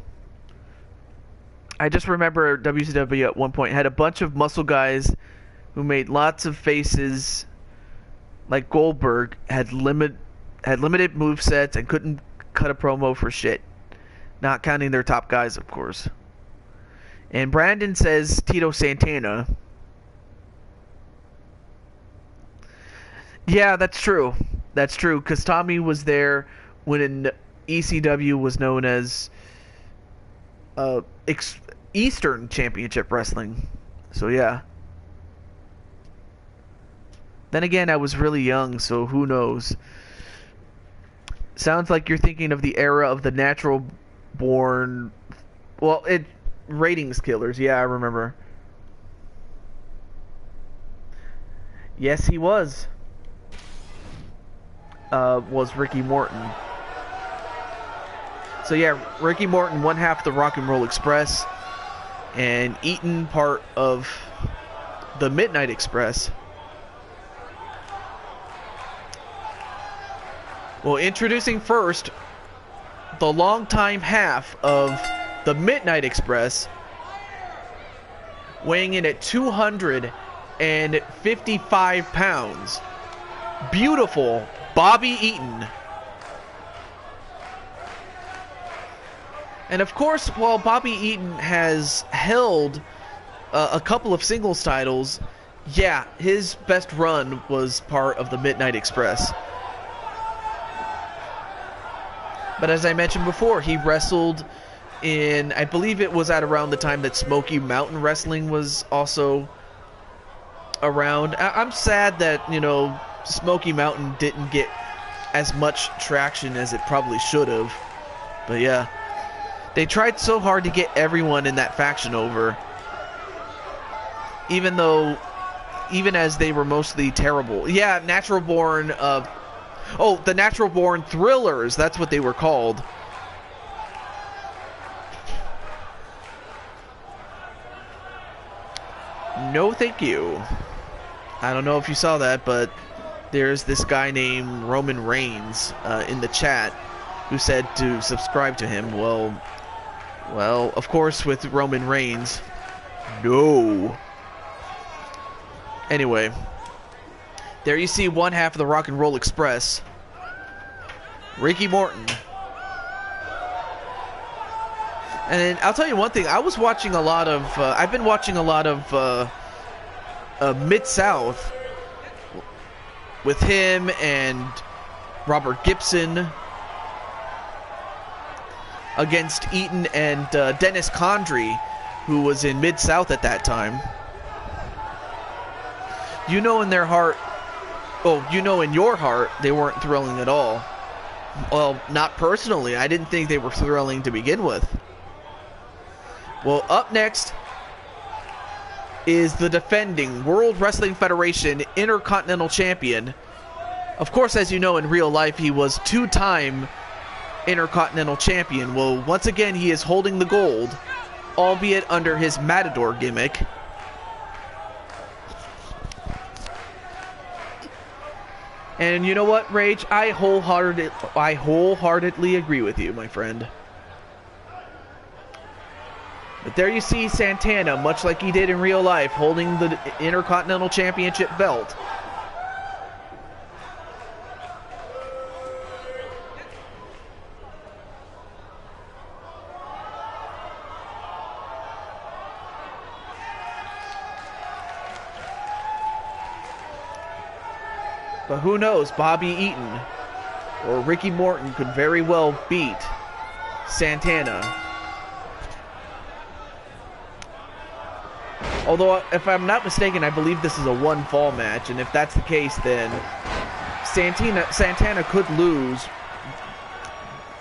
I just remember WCW at one point had a bunch of muscle guys who made lots of faces, like Goldberg, had limited movesets and couldn't cut a promo for shit. Not counting their top guys, of course. And Brandon says Tito Santana. Yeah, that's true. That's true, because Tommy was there when ECW was known as Eastern Championship Wrestling. So yeah. Then again, I was really young, so who knows. Sounds like you're thinking of the era of the Natural Born... Well, ratings killers. Yeah, I remember. Yes, he was. Was Ricky Morton. So yeah, Ricky Morton, one half the Rock and Roll Express, and Eaton part of the Midnight Express. Well, introducing first the longtime half of the Midnight Express, weighing in at 255 pounds. Beautiful Bobby Eaton. And of course, while Bobby Eaton has held a couple of singles titles, yeah, his best run was part of the Midnight Express. But as I mentioned before, he wrestled in, I believe it was at around the time that Smoky Mountain Wrestling was also around. I'm sad that, Smoky Mountain didn't get as much traction as it probably should have. But yeah, they tried so hard to get everyone in that faction over. Even as they were mostly terrible. Yeah, Natural Born, the Natural Born Thrillers, that's what they were called. No thank you. I don't know if you saw that, but there's this guy named Roman Reigns in the chat who said to subscribe to him. Well, of course with Roman Reigns, no. Anyway, there you see one half of the Rock and Roll Express, Ricky Morton. And I'll tell you one thing, I've been watching a lot of Mid-South with him and Robert Gibson against Eaton and Dennis Condrey, who was in Mid-South at that time. In their heart, in your heart, they weren't thrilling at all. Well, not personally. I didn't think they were thrilling to begin with. Well, up next is the defending World Wrestling Federation Intercontinental Champion. Of course, as you know, in real life, he was two-time Intercontinental Champion. Well, once again, he is holding the gold, albeit under his Matador gimmick. And you know what, Rage? I wholeheartedly agree with you, my friend. But there you see Santana, much like he did in real life, holding the Intercontinental Championship belt. But who knows, Bobby Eaton or Ricky Morton could very well beat Santana. Although, if I'm not mistaken, I believe this is a one-fall match, and if that's the case, then Santana could lose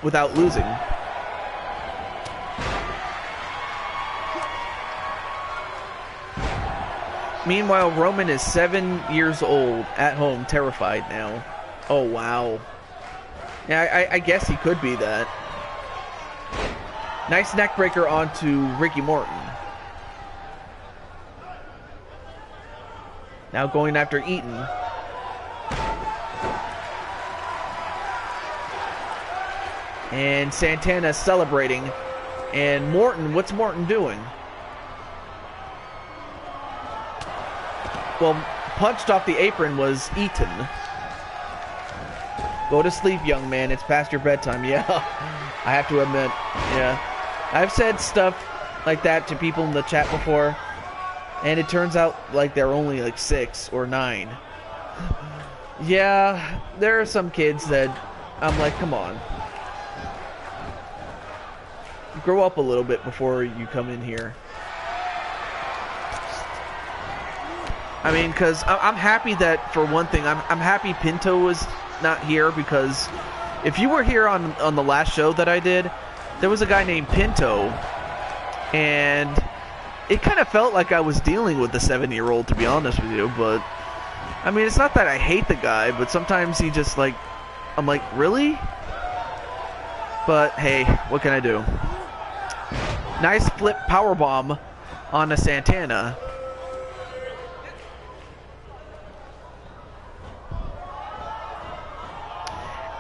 without losing. Meanwhile, Roman is 7 years old, at home, terrified now. Oh, wow. Yeah, I guess he could be that. Nice neckbreaker onto Ricky Morton. Now going after Eaton. And Santana celebrating. And Morton, what's Morton doing? Well, punched off the apron was Eaton. Go to sleep, young man. It's past your bedtime. Yeah, I have to admit. Yeah. I've said stuff like that to people in the chat before. And it turns out like they're only like 6 or 9. Yeah, there are some kids that I'm like, come on. Grow up a little bit before you come in here. I mean, because I'm happy that, for one thing, I'm happy Pinto was not here, because if you were here on the last show that I did, there was a guy named Pinto, and it kind of felt like I was dealing with the 7-year-old, to be honest with you, but, I mean, it's not that I hate the guy, but sometimes he just, like, I'm like, really? But, hey, what can I do? Nice flip powerbomb on a Santana.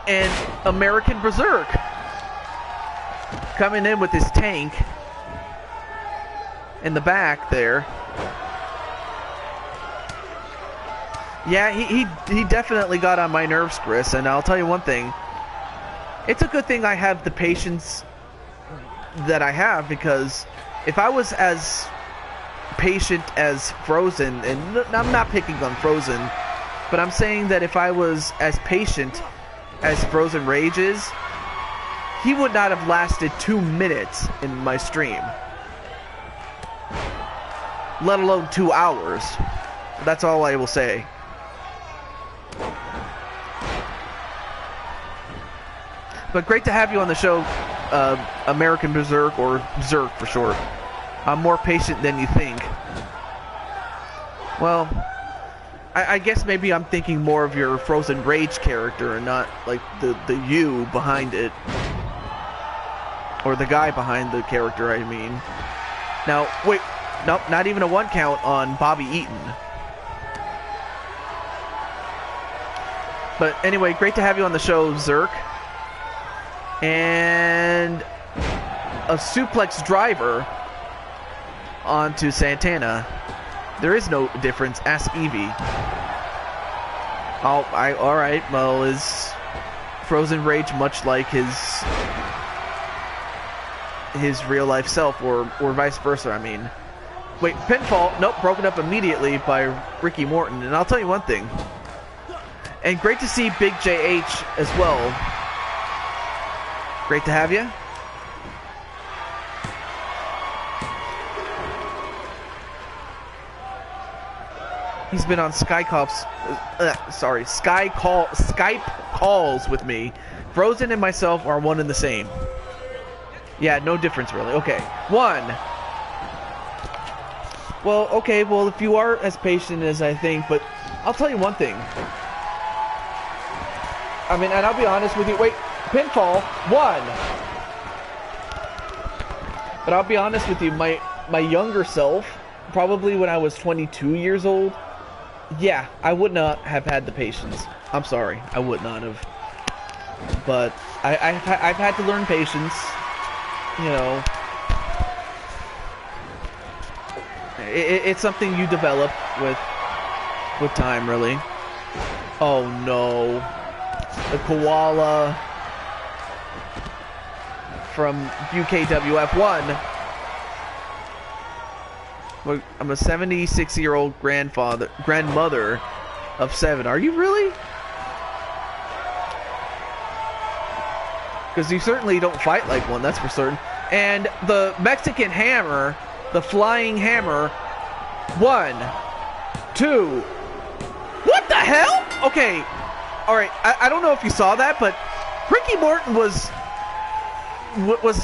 And American Berserk coming in with his tank in the back there. Yeah, he definitely got on my nerves, Chris, and I'll tell you one thing. It's a good thing I have the patience that I have, because if I was as patient as Frozen, and I'm not picking on Frozen, but I'm saying that if I was as patient as Frozen Rage is, he would not have lasted 2 minutes in my stream, let alone 2 hours. That's all I will say. But great to have you on the show, American Berserk, or Zerk for short. I'm more patient than you think. Well, I guess maybe I'm thinking more of your Frozen Rage character and not like the you behind it. Or the guy behind the character, I mean. Now, wait, nope, not even a 1 count on Bobby Eaton. But anyway, great to have you on the show, Zerk. And a suplex driver onto Santana. There is no difference. Ask Evie. All right. Well, is Frozen Rage much like his real life self, or vice versa? I mean, wait, pinfall. Nope, broken up immediately by Ricky Morton. And I'll tell you one thing. And great to see Big JH as well. Great to have you. He's been on Skype calls with me. Frozen and myself are one and the same. Yeah, no difference really. Okay, 1. Well, okay, well, if you are as patient as I think, but I'll tell you one thing. I mean, and I'll be honest with you. Wait, pinfall, 1. But I'll be honest with you, my younger self, probably when I was 22 years old, yeah, I would not have had the patience. I'm sorry, I would not have. But I've had to learn patience. You know, it's something you develop with time, really. Oh no, the koala from UKWF1. I'm a 76-year-old grandmother of 7. Are you really? Because you certainly don't fight like one, that's for certain. And the Mexican hammer, the flying hammer, 1, 2. What the hell? Okay, all right. I don't know if you saw that, but Ricky Morton was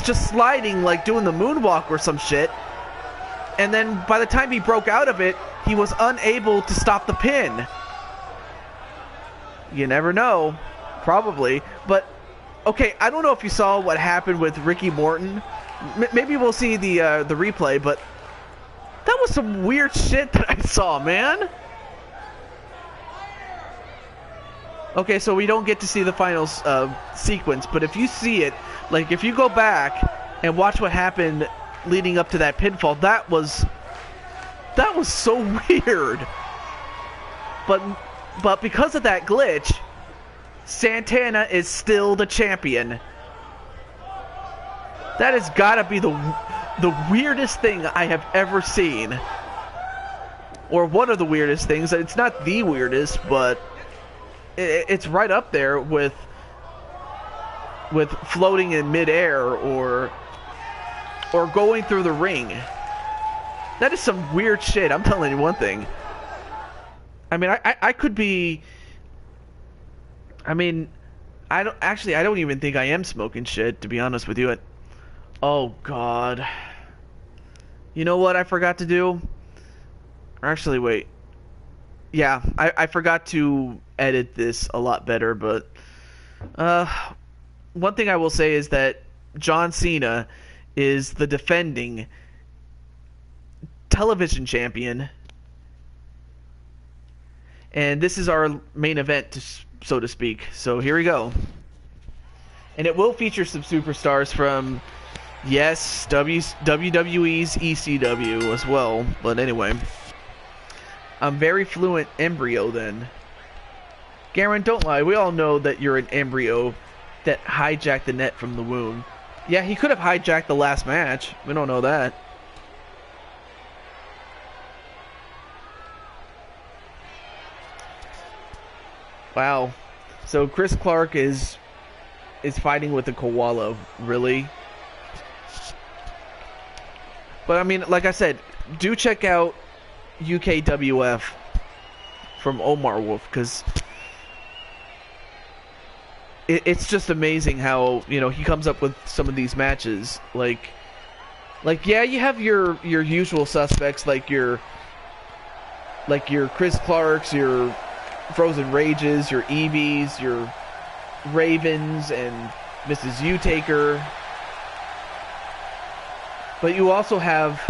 just sliding, like doing the moonwalk or some shit. And then by the time he broke out of it, he was unable to stop the pin. You never know. Probably. But, okay, I don't know if you saw what happened with Ricky Morton. Maybe we'll see the replay, but that was some weird shit that I saw, man. Okay, so we don't get to see the final sequence, but if you see it, like if you go back and watch what happened leading up to that pinfall, that was so weird. But because of that glitch, Santana is still the champion. That has got to be the weirdest thing I have ever seen. Or one of the weirdest things. It's not the weirdest, but it's right up there with floating in midair or going through the ring. That is some weird shit. I'm telling you one thing. I mean, I could be. I mean, I don't even think I am smoking shit, to be honest with you. Oh God. You know what I forgot to do? Or actually, wait. Yeah, I forgot to edit this a lot better, but one thing I will say is that John Cena is the defending television champion, and this is our main event, so to speak. So here we go. And it will feature some superstars from, yes, WWE's ECW as well, but anyway. I'm very fluent embryo then. Garen, don't lie. We all know that you're an embryo that hijacked the net from the wound. Yeah, he could have hijacked the last match. We don't know that. Wow. So Chris Clark is fighting with the koala. Really? But I mean, like I said, do check out UKWF from Omar Wolf, because it's just amazing how, you know, he comes up with some of these matches. Like yeah, you have your usual suspects, like your Chris Clarks, your Frozen Rages, your Eevees, your Ravens, and Mrs. U-Taker. But you also have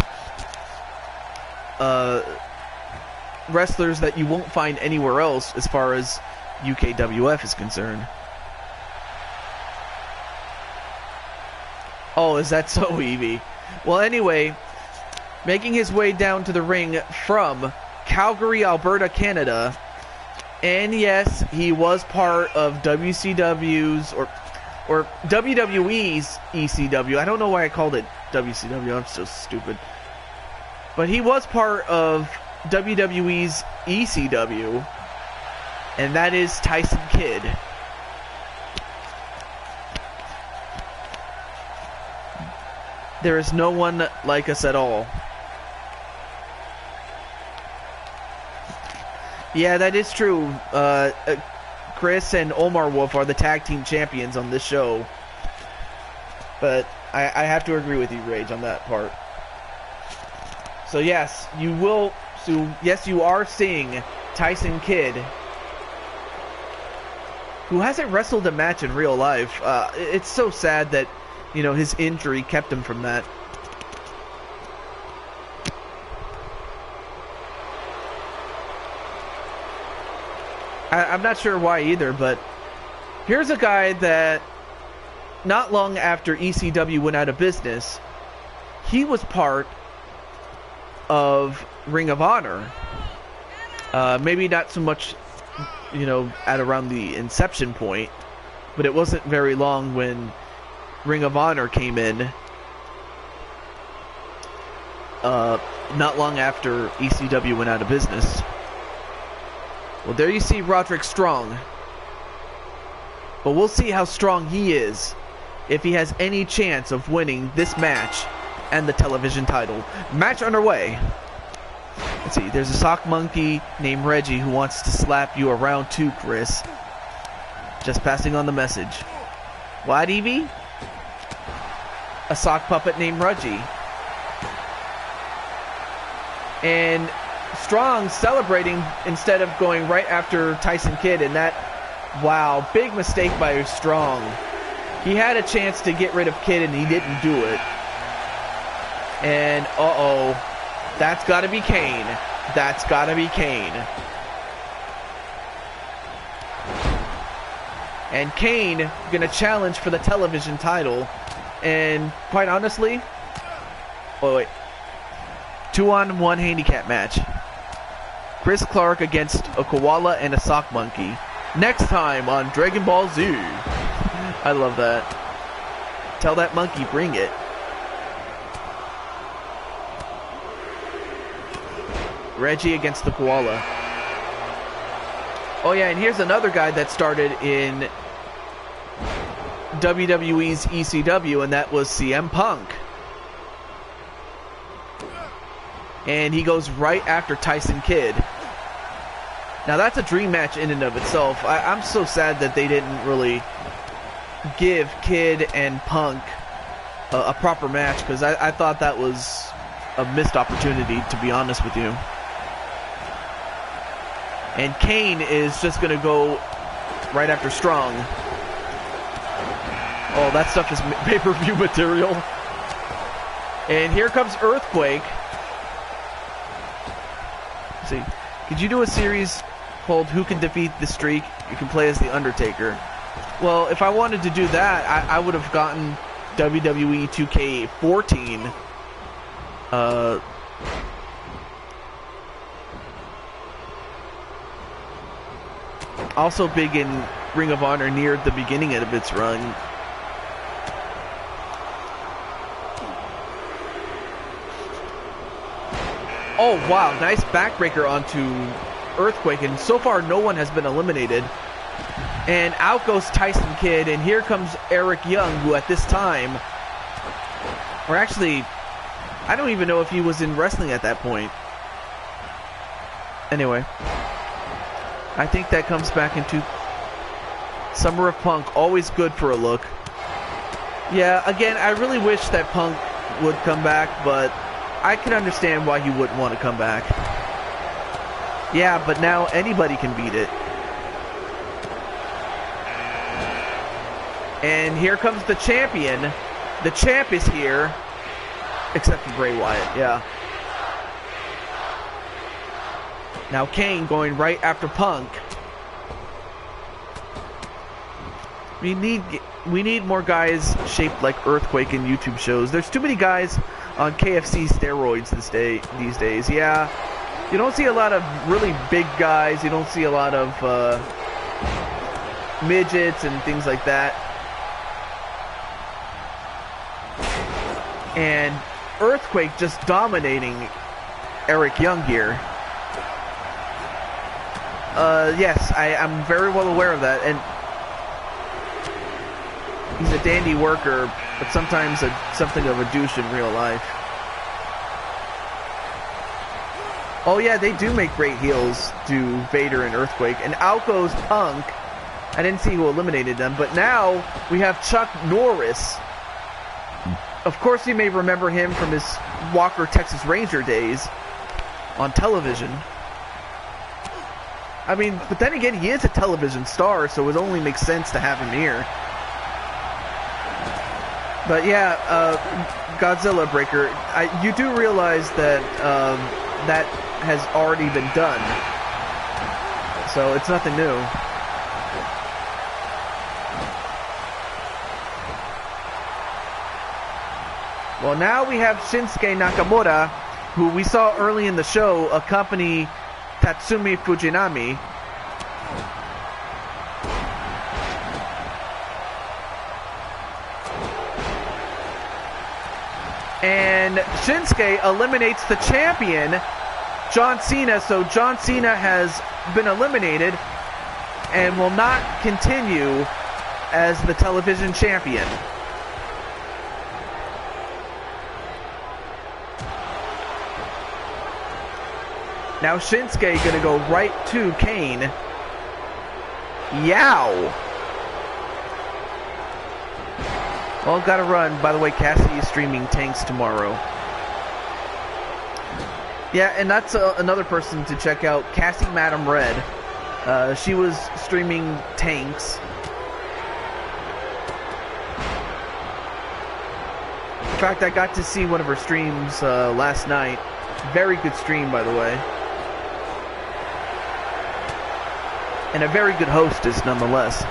wrestlers that you won't find anywhere else as far as UKWF is concerned. Oh, is that so, Eevee? Well, anyway, making his way down to the ring from Calgary, Alberta, Canada, and yes, he was part of WCW's or WWE's ECW. I don't know why I called it WCW. I'm so stupid. But he was part of WWE's ECW, and that is Tyson Kidd. There is no one like us at all. Yeah, that is true. Chris and Omar Wolf are the tag team champions on this show. But I have to agree with you, Rage, on that part. So yes, you will. So yes, you are seeing Tyson Kidd, who hasn't wrestled a match in real life. It's so sad that, you know, his injury kept him from that. I'm not sure why either, but here's a guy that not long after ECW went out of business, he was part of Ring of Honor. Maybe not so much, you know, at around the inception point, but it wasn't very long when Ring of Honor came in. Not long after ECW went out of business. Well, there you see Roderick Strong. But we'll see how strong he is if he has any chance of winning this match and the television title. Match underway. Let's see, there's a sock monkey named Reggie who wants to slap you around too, Chris. Just passing on the message. What, Eevee? A sock puppet named Reggie. And Strong celebrating instead of going right after Tyson Kidd, and that, wow, big mistake by Strong. He had a chance to get rid of Kidd and he didn't do it. And uh-oh, that's gotta be Kane. That's gotta be Kane. And Kane gonna challenge for the television title. And quite honestly, oh wait, 2-on-1 handicap match. Chris Clark against a koala and a sock monkey. Next time on Dragon Ball Z. I love that. Tell that monkey, bring it. Reggie against the koala. Oh yeah, and here's another guy that started in WWE's ECW, and that was CM Punk. And he goes right after Tyson Kidd. Now that's a dream match in and of itself. I'm so sad that they didn't really give Kidd and Punk a proper match, because I thought that was a missed opportunity, to be honest with you. And Kane is just going to go right after Strong. Oh, that stuff is pay-per-view material. And here comes Earthquake. Let's see, could you do a series called Who Can Defeat the Streak? You can play as The Undertaker. Well, if I wanted to do that, I would have gotten WWE 2K14. Also big in Ring of Honor near the beginning of its run. Oh wow, nice backbreaker onto Earthquake, and so far no one has been eliminated. And out goes Tyson Kidd, and here comes Eric Young, who at this time, or actually, I don't even know if he was in wrestling at that point. Anyway, I think that comes back into Summer of Punk, always good for a look. Yeah, again, I really wish that Punk would come back, but I can understand why he wouldn't want to come back. Yeah, but now anybody can beat it. And here comes the champion. The champ is here. Except for Bray Wyatt, yeah. Now Kane going right after Punk. We need more guys shaped like Earthquake in YouTube shows. There's too many guys on KFC steroids these days. Yeah, you don't see a lot of really big guys. You don't see a lot of midgets and things like that. And Earthquake just dominating Eric Young here. Yes, I'm very well aware of that, and he's a dandy worker, but sometimes something of a douche in real life. Oh yeah, they do make great heels, do Vader and Earthquake. And out goes Punk. I didn't see who eliminated them, but now we have Chuck Norris. Of course, you may remember him from his Walker, Texas Ranger days on television. I mean, but then again, he is a television star, so it only makes sense to have him here. But yeah, Godzilla Breaker, you do realize that that has already been done, so it's nothing new. Well, now we have Shinsuke Nakamura, who we saw early in the show accompany Tatsumi Fujinami. And Shinsuke eliminates the champion, John Cena, so John Cena has been eliminated and will not continue as the television champion. Now Shinsuke gonna go right to Kane. Yow! Well, gotta run. By the way, Cassie is streaming Tanks tomorrow. Yeah, and that's another person to check out, Cassie Madam Red. She was streaming tanks. In fact, I got to see one of her streams last night. Very good stream, by the way. And a very good hostess, nonetheless.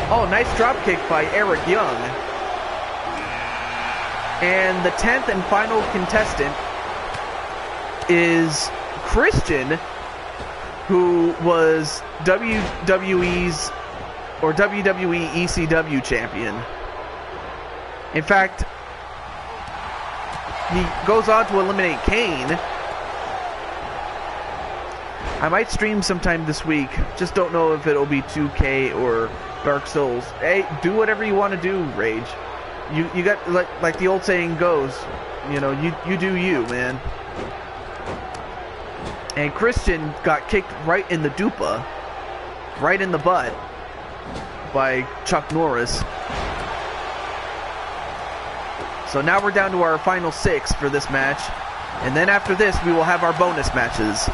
Oh, nice dropkick by Eric Young. And the 10th and final contestant is Christian, who was WWE's or WWE ECW champion. In fact, he goes on to eliminate Kane. I might stream sometime this week. Just don't know if it'll be 2K or Dark Souls. Hey, do whatever you want to do, Rage. You got, like the old saying goes, you know, you do you, man. And Christian got kicked right in the dupa, right in the butt, by Chuck Norris. So now we're down to our final 6 for this match. And then after this, we will have our bonus matches.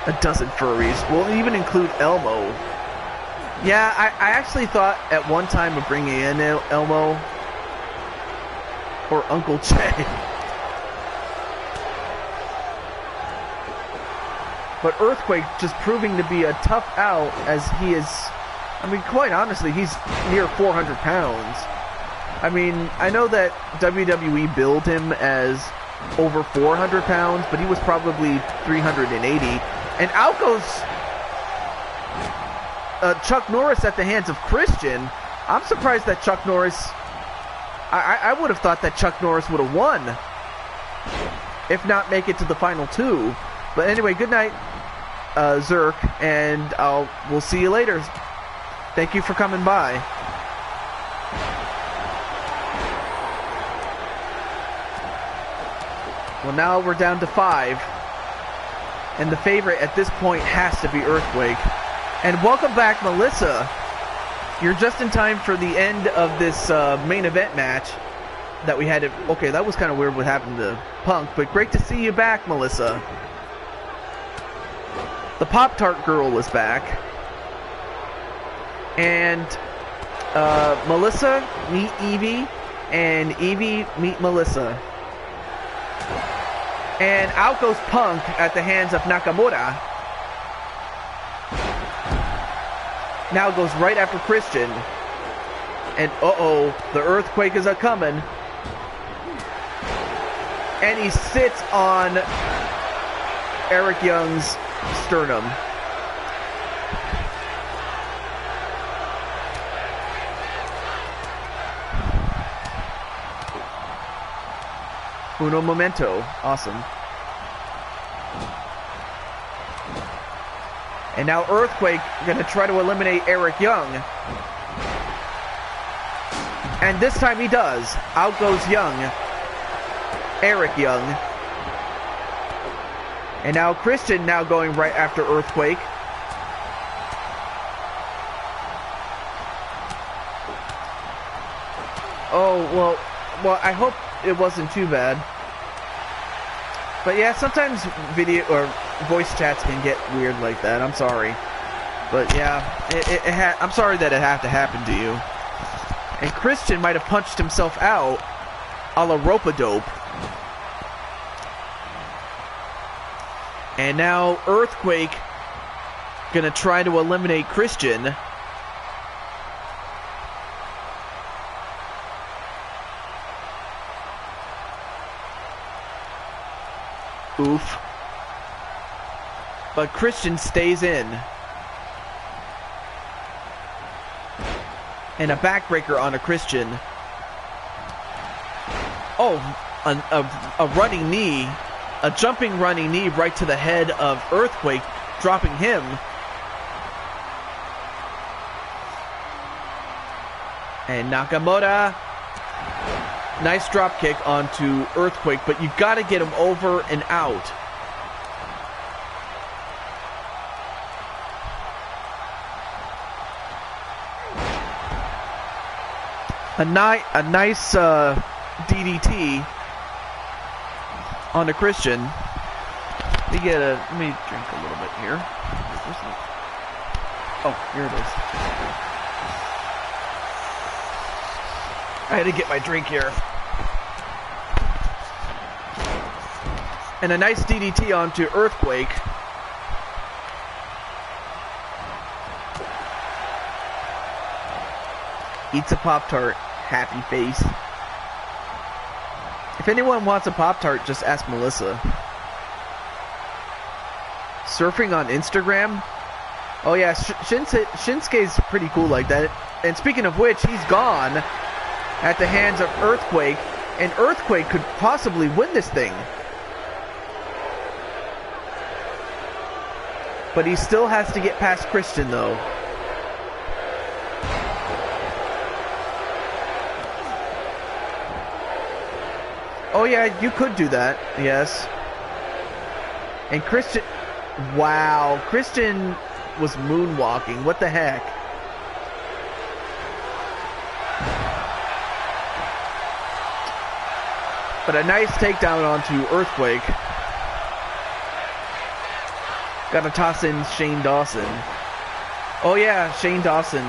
A dozen furries. We'll even include Elmo. Yeah, I actually thought at one time of bringing in Elmo or Uncle Jay. But Earthquake just proving to be a tough out, as he is, I mean, quite honestly, he's near 400 pounds. I mean, I know that WWE billed him as over 400 pounds, but he was probably 380. And out goes Chuck Norris at the hands of Christian. I'm surprised that Chuck Norris... I would have thought that Chuck Norris would have won, if not make it to the final 2. But anyway, good night, Zerk, and we'll see you later. Thank you for coming by. Well, now we're down to 5. And the favorite at this point has to be Earthquake. And welcome back, Melissa. You're just in time for the end of this main event match that we had. Okay, that was kind of weird what happened to Punk, but great to see you back, Melissa. The Pop-Tart Girl is back. And Melissa, meet Evie. And Evie, meet Melissa. And out goes Punk at the hands of Nakamura. Now goes right after Christian. And uh-oh, the Earthquake is a-coming. And he sits on Eric Young's sternum. Uno momento. Awesome. And now Earthquake going to try to eliminate Eric Young. And this time he does. Out goes Young. Eric Young. And now Christian now going right after Earthquake. Oh, well, I hope it wasn't too bad. But yeah, sometimes video or voice chats can get weird like that. I'm sorry. But yeah, I'm sorry that it had to happen to you. And Christian might have punched himself out a la rope-a-dope. And now Earthquake gonna try to eliminate Christian. Oof. But Christian stays in. And a backbreaker on a Christian. Oh, a running knee. A jumping running knee right to the head of Earthquake, dropping him. And Nakamura. Nice drop kick onto Earthquake, but you got to get him over and out. A nice DDT on to Christian. Let me drink a little bit here. Oh, here it is. I had to get my drink here. And a nice DDT onto Earthquake. Eats a Pop-Tart. Happy face. If anyone wants a Pop-Tart, just ask Melissa. Surfing on Instagram? Oh yeah, Shinsuke's pretty cool like that. And speaking of which, he's gone at the hands of Earthquake. And Earthquake could possibly win this thing. But he still has to get past Christian, though. Oh, yeah, you could do that. Yes. And Christian... Wow. Christian was moonwalking. What the heck? But a nice takedown onto Earthquake. Gotta toss in Shane Dawson. Oh yeah, Shane Dawson.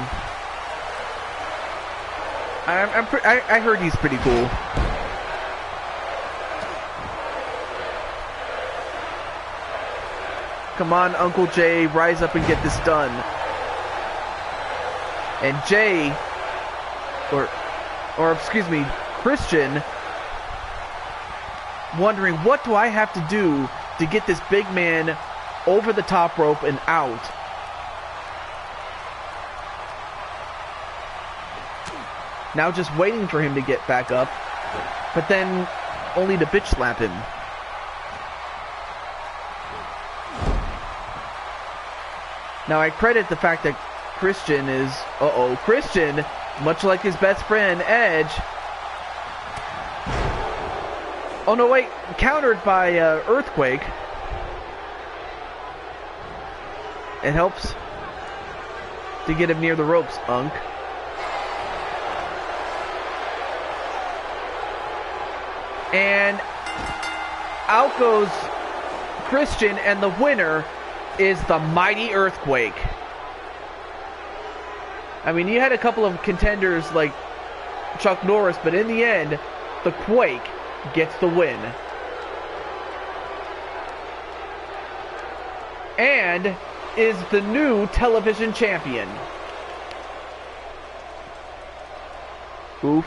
I heard he's pretty cool. Come on, Uncle Jay, rise up and get this done. And Jay, or excuse me, Christian, wondering what do I have to do to get this big man over the top rope and out. Now just waiting for him to get back up, but then only to bitch slap him. Now I credit the fact that Christian is, Christian, much like his best friend Edge. Oh no, wait, countered by Earthquake. It helps to get him near the ropes, Unk. And out goes Christian, and the winner is the mighty Earthquake. I mean, you had a couple of contenders like Chuck Norris, but in the end, the Quake gets the win. And is the new television champion. Oof.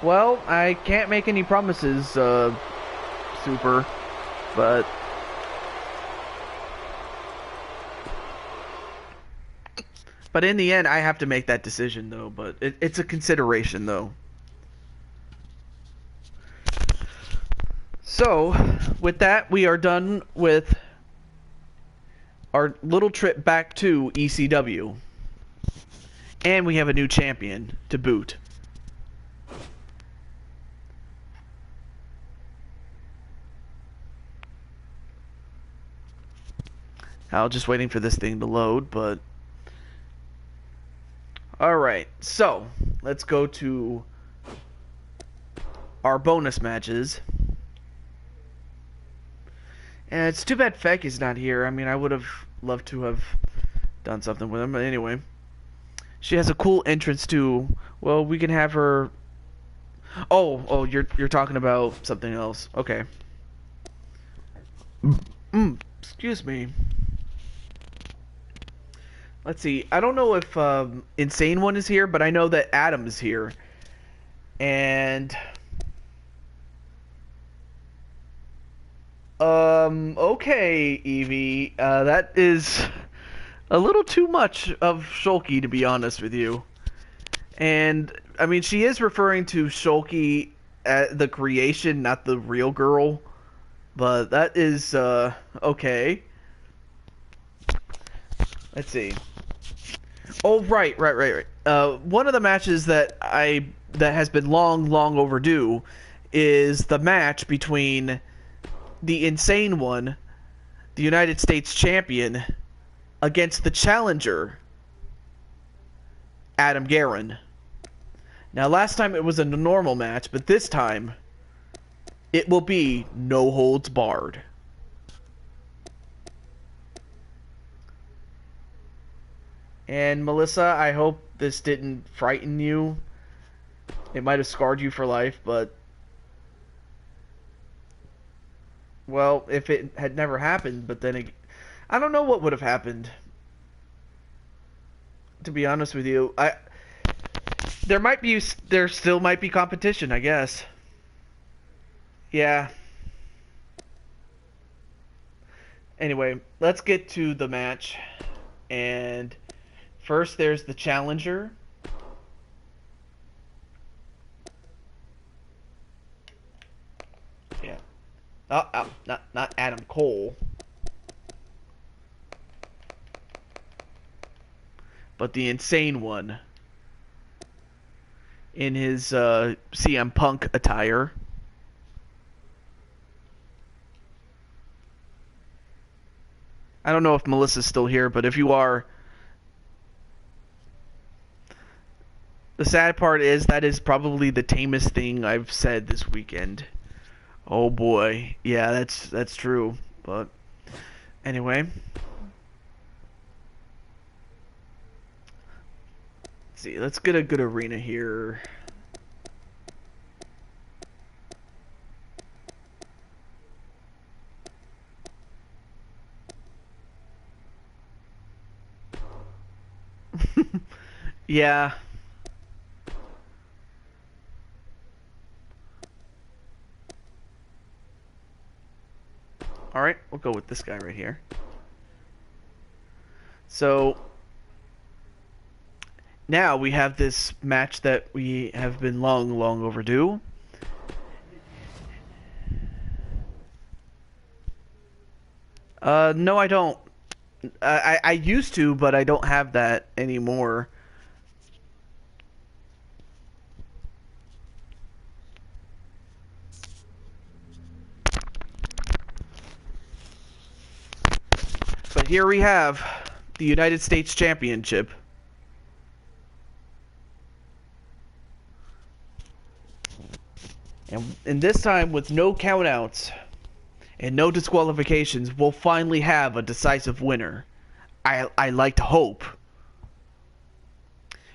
Well, I can't make any promises, Super, but... But in the end, I have to make that decision, though, but it's a consideration, though. So, with that, we are done with our little trip back to ECW. And we have a new champion to boot. I'm just waiting for this thing to load, but... Alright, so, let's go to our bonus matches. And it's too bad Feck is not here. I mean, I would have loved to have done something with him, but anyway. She has a cool entrance too. Well, we can have her... Oh, you're talking about something else. Okay. Excuse me. Let's see. I don't know if Insane One is here, but I know that Adam is here. And... okay, Evie. That is a little too much of Shulky, to be honest with you. And, I mean, she is referring to Shulky as the creation, not the real girl. But that is, okay. Let's see. Oh, right. One of the matches that has been long overdue is the match between the Insane One, the United States Champion, against the challenger, Adam Guerin. Now, last time it was a normal match, but this time it will be no holds barred. And Melissa, I hope this didn't frighten you. It might have scarred you for life, but... Well, if it had never happened, but then... I don't know what would have happened. To be honest with you. There still might be competition, I guess. Yeah. Anyway, let's get to the match. And... First, there's the challenger. Yeah. Not Adam Cole. But the insane one. In his CM Punk attire. I don't know if Melissa's still here, but if you are... The sad part is that is probably the tamest thing I've said this weekend. Oh boy. Yeah, that's true. But anyway. Let's see. Let's get a good arena here. Yeah. Alright, we'll go with this guy right here. So, now we have this match that we have been long overdue. No, I don't. I used to, but I don't have that anymore. But here we have the United States Championship. And this time, with no countouts and no disqualifications, we'll finally have a decisive winner. I like to hope.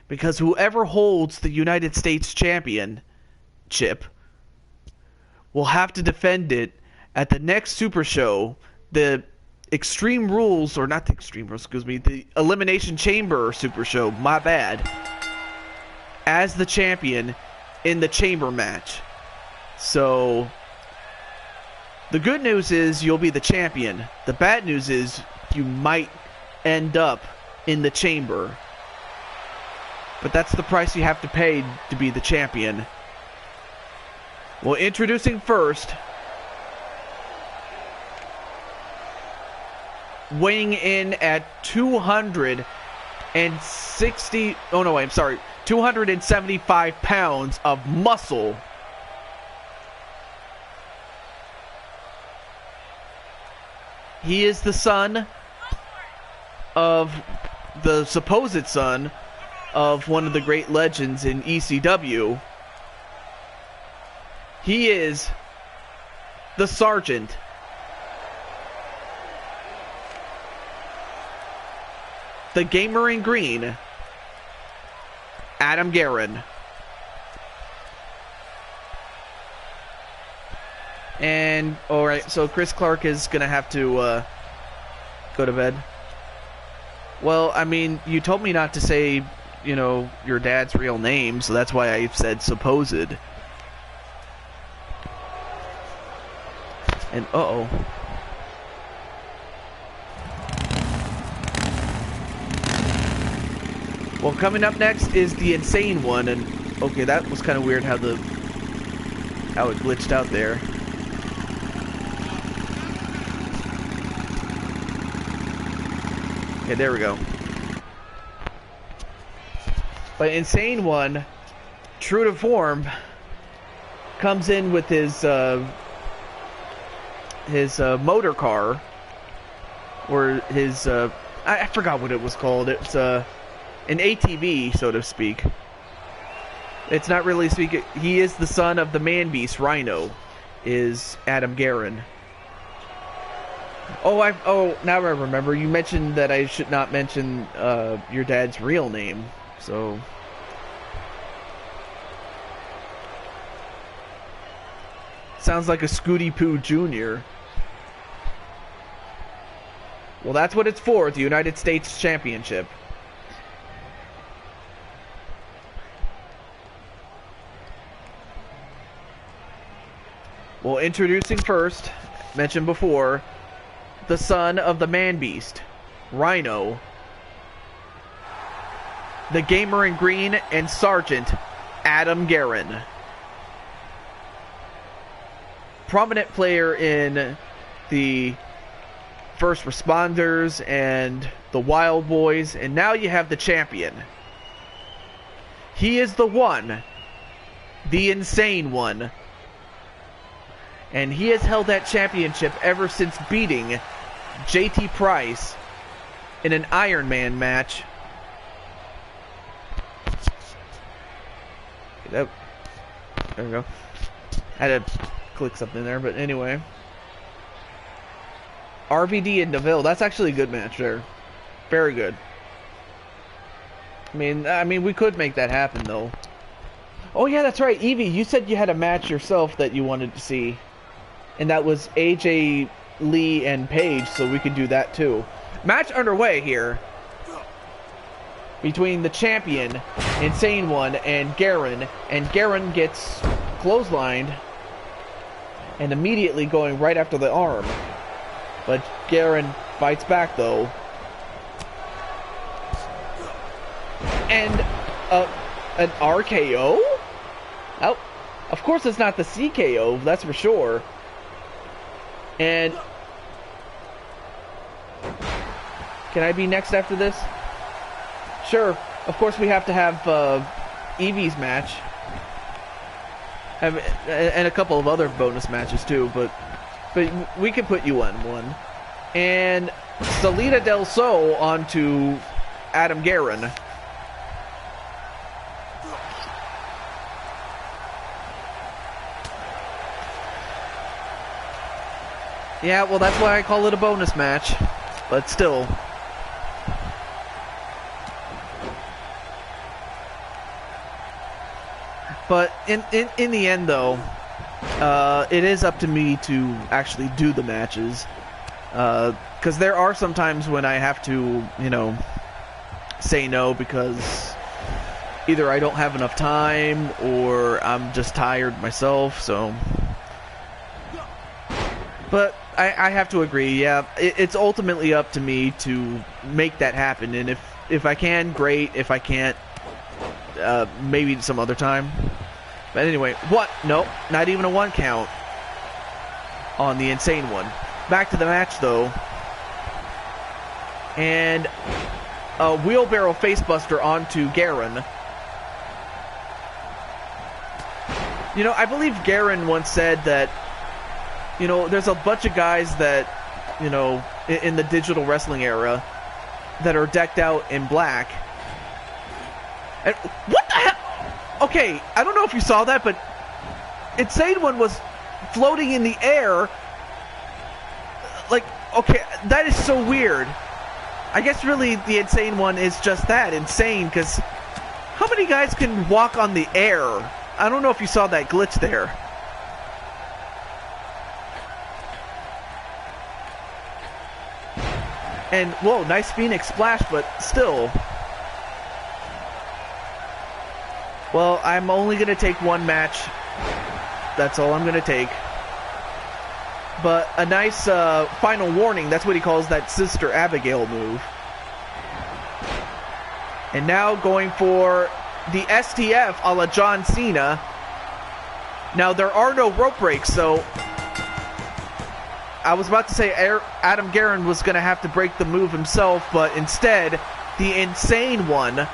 Because whoever holds the United States Championship will have to defend it at the next Super Show, the Extreme Rules, or not the Extreme Rules, excuse me, the Elimination Chamber Super Show, my bad, as the champion in the Chamber match. So, the good news is you'll be the champion. The bad news is you might end up in the Chamber. But that's the price you have to pay to be the champion. Well, introducing first, weighing in at 275 pounds of muscle. He is the son of the supposed son of one of the great legends in ECW. He is the Sergeant. The Gamer in Green, Adam Guerin. And, alright, so Chris Clark is going to have to go to bed. Well, I mean, you told me not to say, you know, your dad's real name, so that's why I said supposed. And, uh-oh. Well, coming up next is the insane one, and okay, that was kind of weird how it glitched out there. Okay, there we go. But insane one, true to form, comes in with his motor car, or his I forgot what it was called. It's an ATV, so to speak. It's not really speaking. He is the son of the man beast, Rhino, is Adam Guerin. Oh, now I remember. You mentioned that I should not mention your dad's real name, so... Sounds like a Scooty Poo Jr. Well, that's what it's for, the United States Championship. Well, introducing first, mentioned before, the son of the man beast, Rhino, the gamer in green, and Sergeant Adam Guerin. Prominent player in the First Responders and the Wild Boys, and now you have the champion. He is the one, the insane one. And he has held that championship ever since beating JT Price in an Iron Man match. There we go. I had to click something there, but anyway. RVD and Neville, that's actually a good match there. Very good. I mean, we could make that happen, though. Oh, yeah, that's right. Evie, you said you had a match yourself that you wanted to see. And that was AJ Lee and Paige, so we could do that too. Match underway here between the champion, Insane One, and Guerin. And Guerin gets clotheslined and immediately going right after the arm. But Guerin fights back though. And an RKO? Oh, of course it's not the CKO, that's for sure. And can I be next after this? Sure. Of course we have to have Evie's match. And a couple of other bonus matches too, but we can put you on one. And Salida Del Sol onto Adam Guerin. Yeah, well, that's why I call it a bonus match. But still. But in the end, though, it is up to me to actually do the matches. Because there are some times when I have to, you know, say no because either I don't have enough time or I'm just tired myself, so... But I have to agree, yeah, it's ultimately up to me to make that happen, and if I can, great. If I can't, maybe some other time. But anyway, what? Nope, not even a 1 count on the Insane One. Back to the match, though. And a wheelbarrow facebuster onto Guerin. You know, I believe Guerin once said that, you know, there's a bunch of guys that, you know, in the digital wrestling era that are decked out in black. And what the hell? Okay, I don't know if you saw that, but Insane One was floating in the air. Like, okay, that is so weird. I guess really the Insane One is just that, insane, because how many guys can walk on the air? I don't know if you saw that glitch there. And, whoa, nice Phoenix splash, but still. Well, I'm only going to take one match. That's all I'm going to take. But a nice final warning, that's what he calls that Sister Abigail move. And now going for the STF a la John Cena. Now, there are no rope breaks, so... I was about to say Adam Guerin was going to have to break the move himself, but instead, the Insane One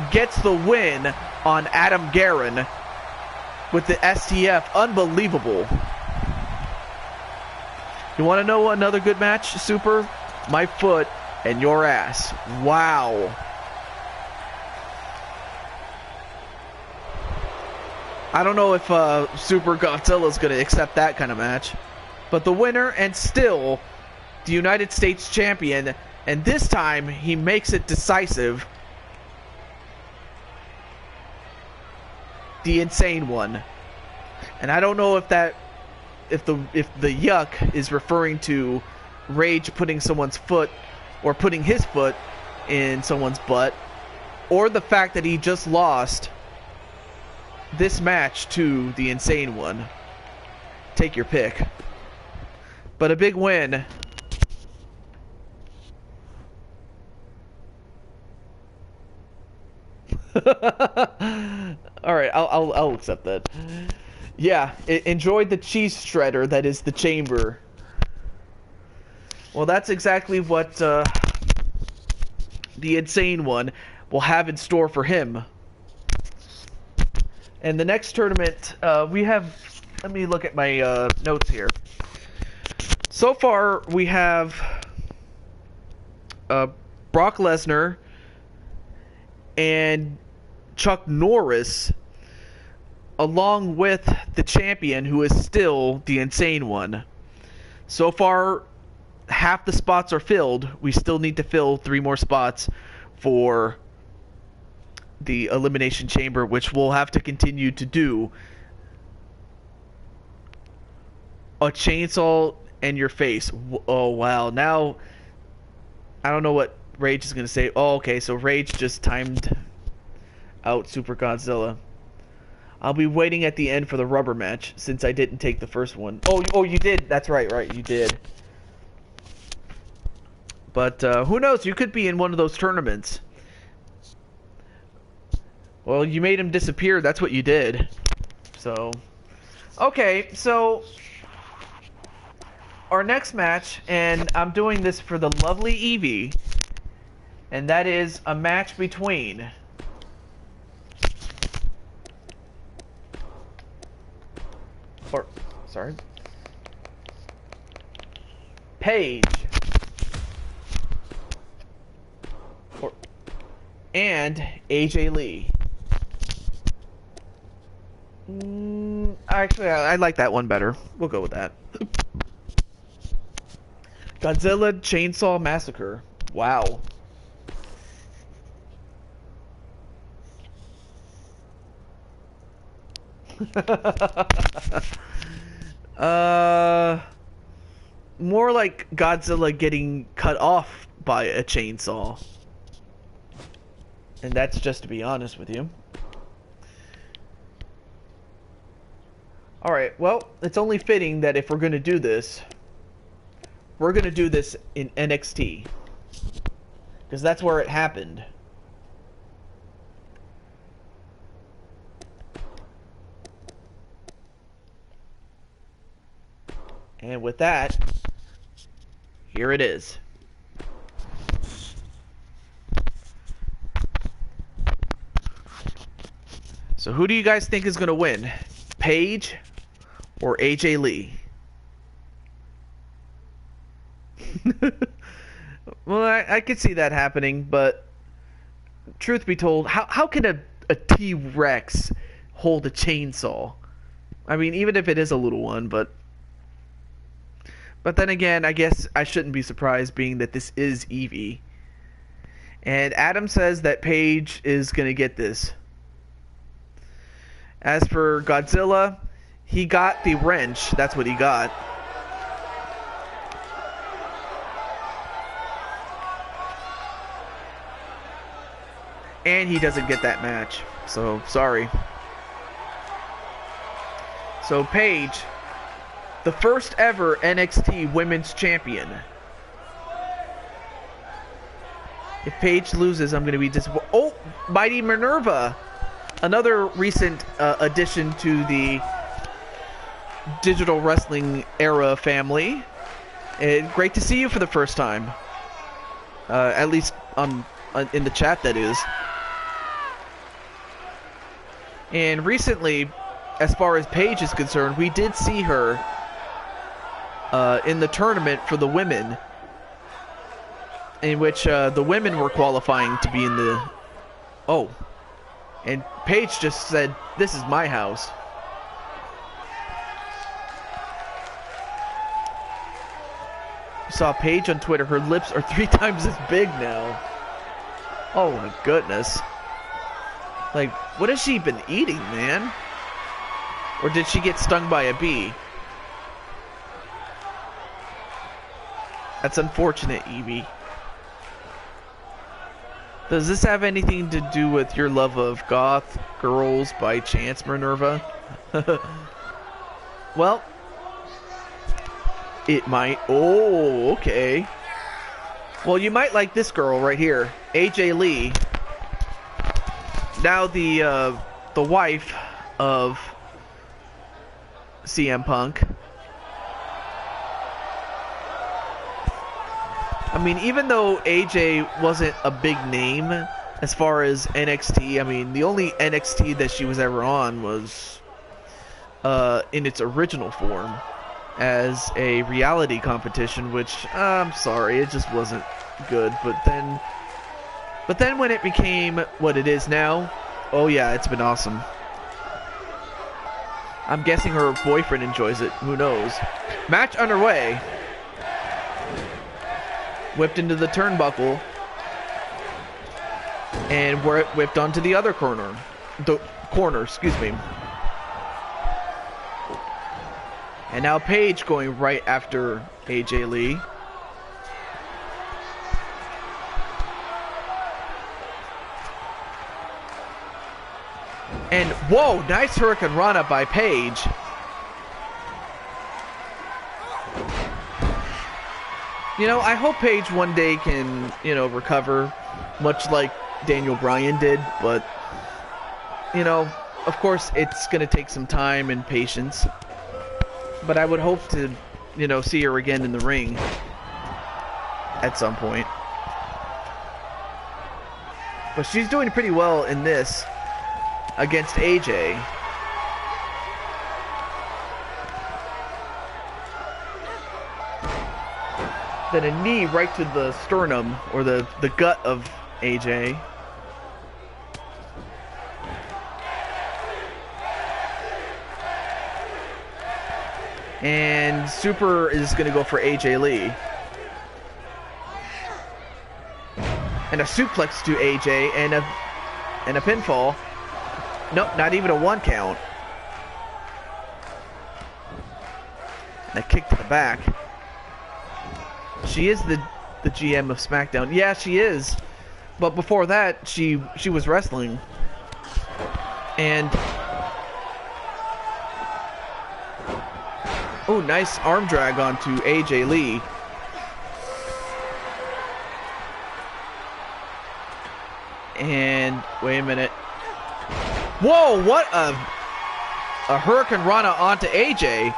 gets the win on Adam Guerin with the STF. Unbelievable. You want to know another good match, Super? My foot and your ass. Wow. I don't know if Super Godzilla's going to accept that kind of match. But the winner, and still the United States champion, and this time he makes it decisive. The Insane One. And I don't know if the yuck is referring to Rage putting someone's foot or putting his foot in someone's butt, or the fact that he just lost this match to the Insane One. Take your pick. But a big win. Alright, I'll accept that. Yeah, enjoyed the cheese shredder that is the chamber. Well, that's exactly what the Insane One will have in store for him. And the next tournament, we have... Let me look at my notes here. So far, we have Brock Lesnar and Chuck Norris, along with the champion, who is still the Insane One. So far, half the spots are filled. We still need to fill 3 more spots for the Elimination Chamber, which we'll have to continue to do. A chainsaw in your face. Oh, wow. Now, I don't know what Rage is going to say. Oh, okay, so Rage just timed out Super Godzilla. I'll be waiting at the end for the rubber match, since I didn't take the first one. Oh, you did. That's right, you did. But who knows? You could be in one of those tournaments. Well, you made him disappear. That's what you did. So, okay, so our next match, and I'm doing this for the lovely Evie, and that is a match between Paige and AJ Lee. Actually, I like that one better. We'll go with that. Godzilla Chainsaw Massacre. Wow. More like Godzilla getting cut off by a chainsaw. And that's just to be honest with you. Alright, well, it's only fitting that if we're going to do this, we're going to do this in NXT. Because that's where it happened. And with that, here it is. So who do you guys think is going to win? Paige or AJ Lee? Well, I could see that happening, but truth be told, how can a T-Rex hold a chainsaw? I mean, even if it is a little one, but then again, I guess I shouldn't be surprised, being that this is Evie. And Adam says that Paige is going to get this. As for Godzilla, he got the wrench. That's what he got. And he doesn't get that match. So, sorry. So, Paige, the first ever NXT Women's Champion. If Paige loses, I'm going to be disappointed. Oh, Mighty Minerva. Another recent addition to the digital wrestling era family. Great to see you for the first time. At least in the chat, that is. And recently, as far as Paige is concerned, we did see her in the tournament for the women, in which the women were qualifying to be in the... Oh. And Paige just said, "This is my house." saw Paige on Twitter, her lips are 3 times as big now. Oh my goodness. Like, what has she been eating, man? Or did she get stung by a bee? That's unfortunate, Evie. Does this have anything to do with your love of goth girls by chance, Minerva? Well, it might. Oh, okay. Well, you might like this girl right here, AJ Lee. Now the wife of CM Punk. I mean, even though AJ wasn't a big name as far as NXT, I mean, the only NXT that she was ever on was in its original form as a reality competition, which I'm sorry, it just wasn't good. But then when it became what it is now, oh yeah, it's been awesome. I'm guessing her boyfriend enjoys it. Who knows? Match underway. Whipped into the turnbuckle. And we're whipped onto the other corner. The corner, excuse me. And now Paige going right after AJ Lee. And whoa, nice Hurricane Rana by Paige. You know, I hope Paige one day can, you know, recover, much like Daniel Bryan did. But, you know, of course, it's going to take some time and patience. But I would hope to, you know, see her again in the ring at some point. But she's doing pretty well in this against AJ. Then a knee right to the sternum, or the gut of AJ. And Super is going to go for AJ Lee. And a suplex to AJ, and a pinfall. Nope, not even a 1 count. And a kick to the back. She is the GM of SmackDown. Yeah, she is. But before that, she was wrestling. And oh, nice arm drag onto AJ Lee. And wait a minute. Whoa, what a Hurricane Rana onto AJ.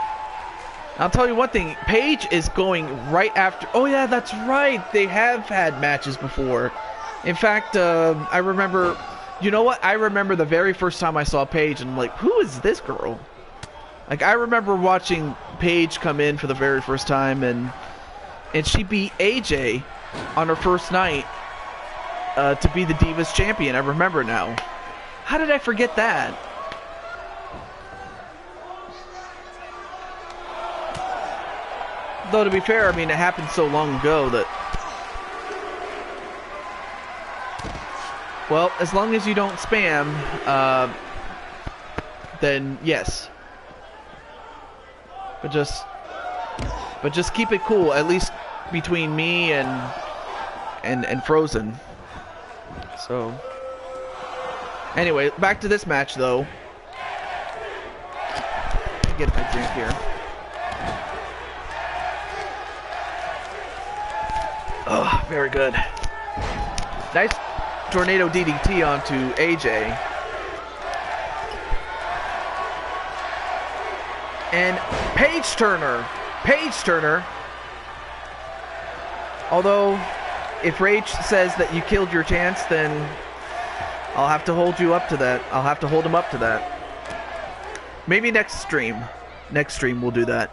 I'll tell you one thing, Paige is going right after... Oh yeah, that's right, they have had matches before. In fact, I remember... You know what? I remember the very first time I saw Paige, and I'm like, who is this girl? Like, I remember watching Paige come in for the very first time, and she beat AJ on her first night to be the Divas Champion. I remember now. How did I forget that? Though, to be fair, I mean, it happened so long ago that... Well, as long as you don't spam, then yes. But just keep it cool, at least between me and Frozen. So... Anyway, back to this match, though. Get a drink here. Oh, very good. Nice tornado DDT onto AJ. And Paige Turner. Although, if Rage says that you killed your chance, then I'll have to hold you up to that. I'll have to hold him up to that. Maybe next stream. Next stream we'll do that.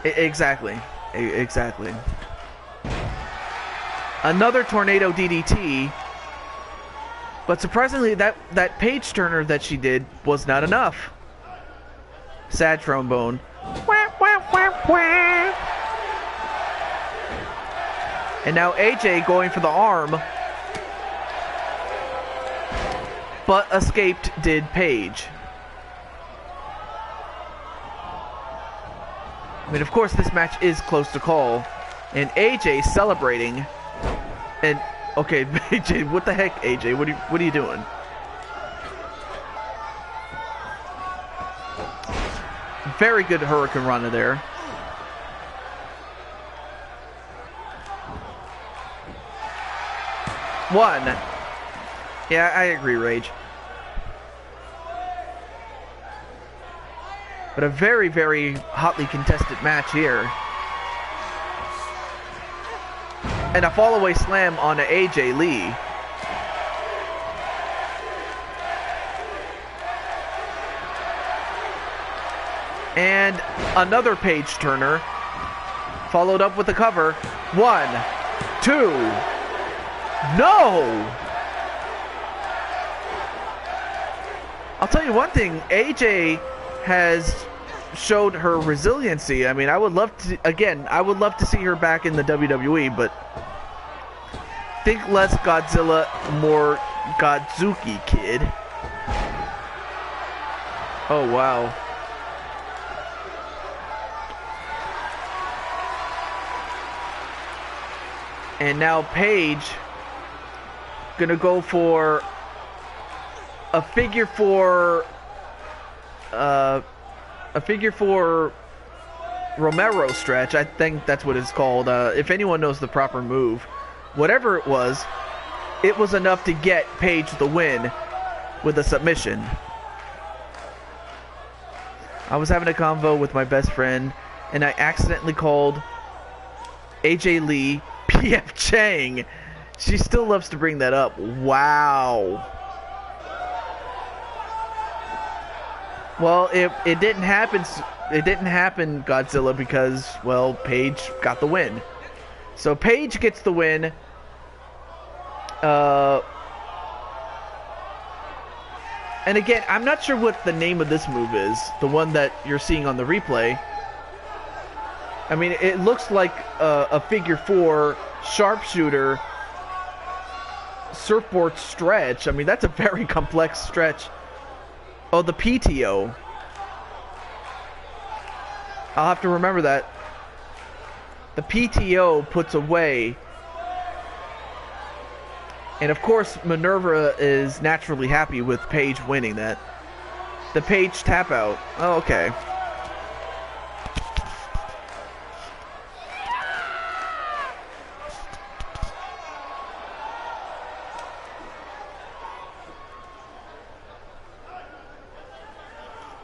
Exactly. Exactly. Another tornado DDT. But surprisingly, that Paige Turner that she did was not enough. sad trombone. Wah, wah, wah, wah. And now AJ going for the arm, but escaped did Paige. I mean, of course, this match is close to call, and AJ celebrating. And okay, AJ, what the heck, AJ? What are you doing? Very good Hurricane Rana there. One. Yeah, I agree, Rage. But a very, very hotly contested match here. And a fall-away slam on AJ Lee. And another page turner. Followed up with the cover. 1, 2. No! I'll tell you one thing. AJ has showed her resiliency. I mean, I would love to see her back in the WWE, but think less Godzilla, more Godzuki, kid. Oh, wow. And now Paige gonna go for a figure four Romero stretch. I think that's what it's called. If anyone knows the proper move, whatever it was enough to get Paige the win with a submission. I was having a convo with my best friend, and I accidentally called AJ Lee PF Chang. She still loves to bring that up. Wow. Well, it didn't happen. It didn't happen, Godzilla, because, well, Paige got the win. So Paige gets the win. And again, I'm not sure what the name of this move is. The one that you're seeing on the replay. I mean, it looks like a figure four sharpshooter surfboard stretch. I mean, that's a very complex stretch. Oh, the PTO. I'll have to remember that. The PTO puts away. And of course, Minerva is naturally happy with Paige winning that. The Paige tap out. Oh, okay.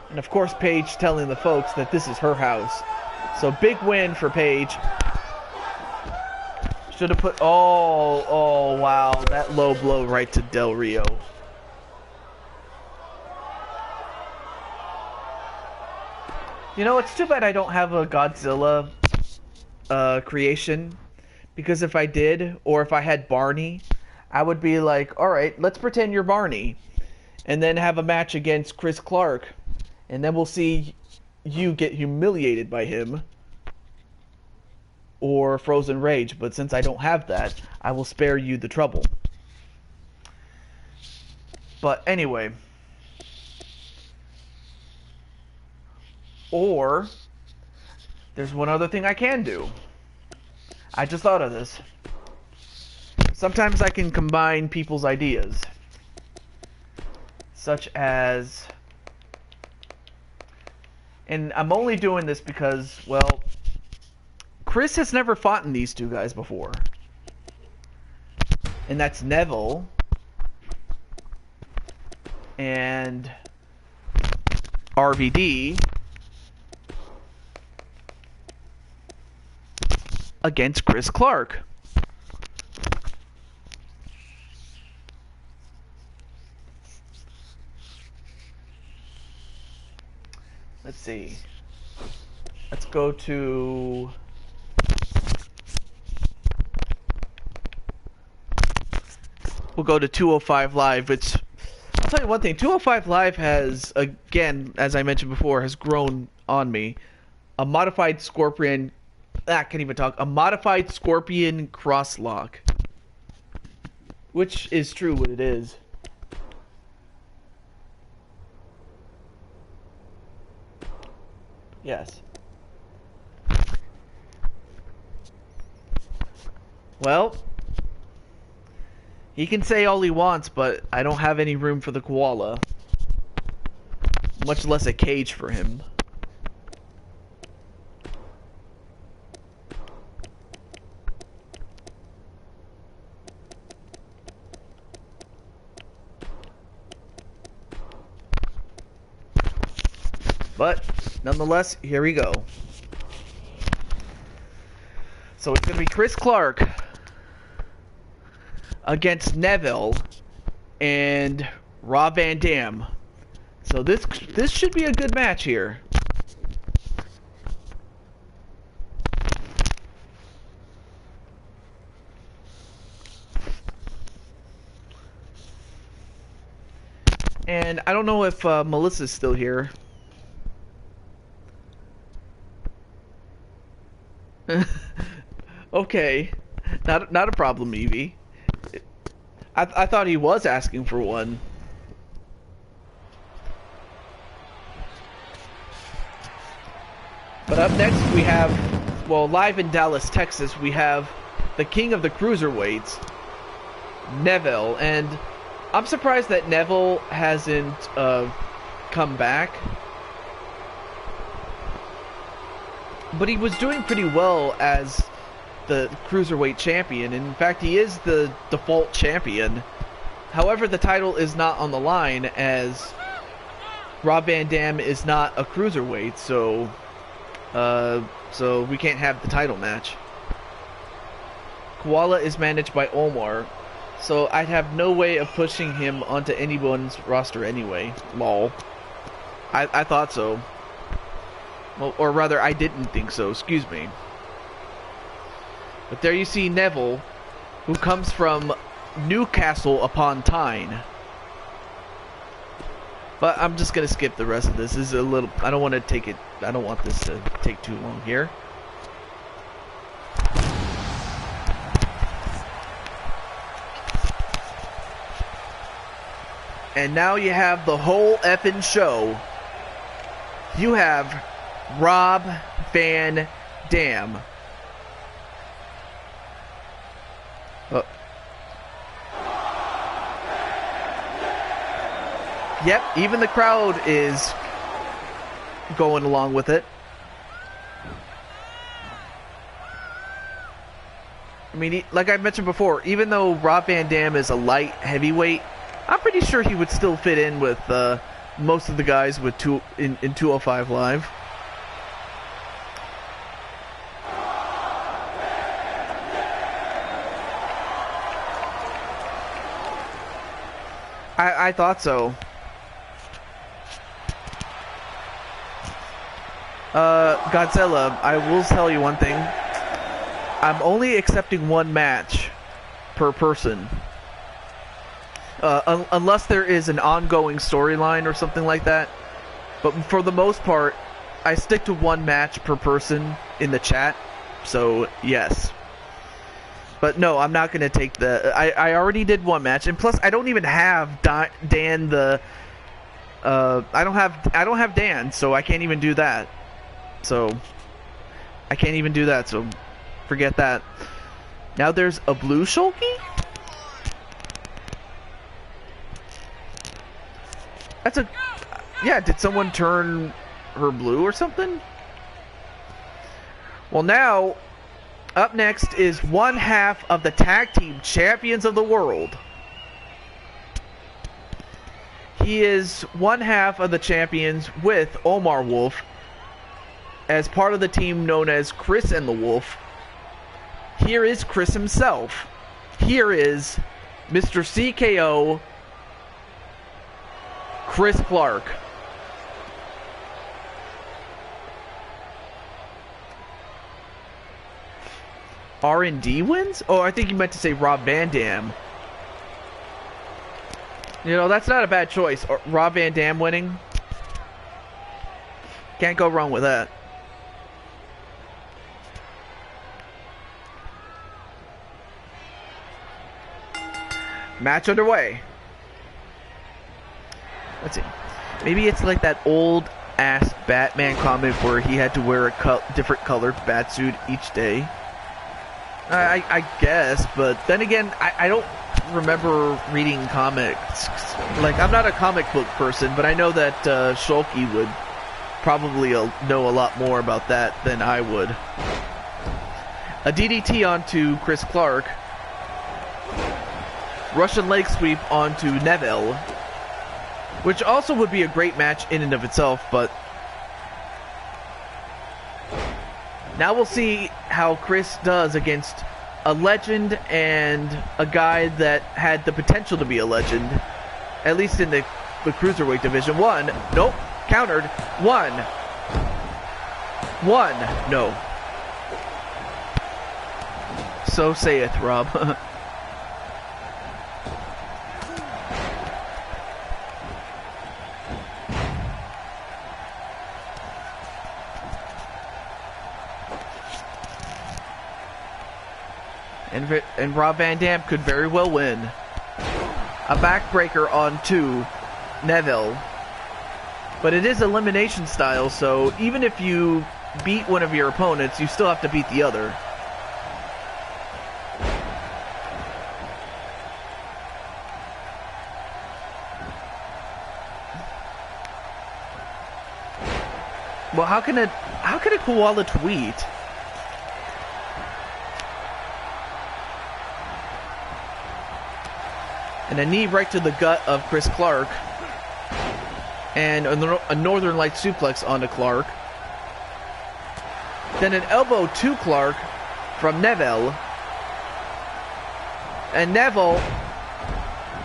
And of course, Paige telling the folks that this is her house. So big win for Paige. Should have put... Oh, wow. That low blow right to Del Rio. You know, it's too bad I don't have a Godzilla creation. Because if I did, or if I had Barney, I would be like, alright, let's pretend you're Barney. And then have a match against Chris Clark. And then we'll see you get humiliated by him. Or Frozen Rage. But since I don't have that, I will spare you the trouble. But anyway. Or, there's one other thing I can do. I just thought of this. Sometimes I can combine people's ideas. Such as... And I'm only doing this because, well, Chris has never fought in these two guys before. And that's Neville and RVD against Chris Clark. Let's see. Let's go to... We'll go to 205 Live. It's tell you one thing. 205 Live has, again, as I mentioned before, has grown on me. A modified Scorpion... I can't even talk. A modified Scorpion crosslock. Which is true what it is. Yes. Well, he can say all he wants, but I don't have any room for the koala. Much less a cage for him. But, nonetheless, here we go. So it's going to be Chris Clark against Neville and Rob Van Dam. So this should be a good match here. And I don't know if Melissa's still here. Okay, not a problem, Evie. I thought he was asking for one. But up next we have, well, live in Dallas, Texas, we have the king of the cruiserweights, Neville, and I'm surprised that Neville hasn't come back. But he was doing pretty well as the cruiserweight champion. In fact, he is the default champion. However, the title is not on the line as Rob Van Dam is not a cruiserweight, so we can't have the title match. Koala is managed by Omar, so I'd have no way of pushing him onto anyone's roster anyway. Lol. I thought so. Well, or rather, I didn't think so, excuse me. But there you see Neville, who comes from Newcastle upon Tyne. But I'm just going to skip the rest of this. This is a little... I don't want to take it... I don't want this to take too long here. And now you have the whole effing show. You have Rob Van Dam. Yep, even the crowd is going along with it. I mean, like I mentioned before, even though Rob Van Dam is a light heavyweight, I'm pretty sure he would still fit in with most of the guys with in 205 Live. I thought so. Godzilla, I will tell you one thing. I'm only accepting one match per person. Unless there is an ongoing storyline or something like that. But for the most part, I stick to one match per person in the chat. So, yes. But no, I'm not going to take the... I already did one match. And plus, I don't even have Dan the... I don't have Dan, so I can't even do that. So, I can't even do that, so forget that. Now there's a blue Shulky? That's a... Yeah, did someone turn her blue or something? Well, now, up next is one half of the tag team champions of the world. He is one half of the champions with Omar Wolf as part of the team known as Chris and the Wolf. Here is Chris himself. Here is Mr. CKO, Chris Clark. R&D wins? Oh, I think you meant to say Rob Van Dam. You know, that's not a bad choice. Rob Van Dam winning. Can't go wrong with that. Match underway. Let's see. Maybe it's like that old ass Batman comic where he had to wear a different colored batsuit each day. I guess, but then again, I don't remember reading comics. Like, I'm not a comic book person, but I know that Shulky would probably know a lot more about that than I would. A DDT onto Chris Clark. Russian leg sweep onto Neville, which also would be a great match in and of itself, but now we'll see how Chris does against a legend and a guy that had the potential to be a legend, at least in the Cruiserweight division. One, nope, countered. One, no. So saith Rob. And Rob Van Dam could very well win. A backbreaker onto Neville. But it is elimination style, so even if you beat one of your opponents, you still have to beat the other. Well, how can a koala tweet? And a knee right to the gut of Chris Clark. And a Northern Light suplex onto Clark. Then an elbow to Clark from Neville. And Neville,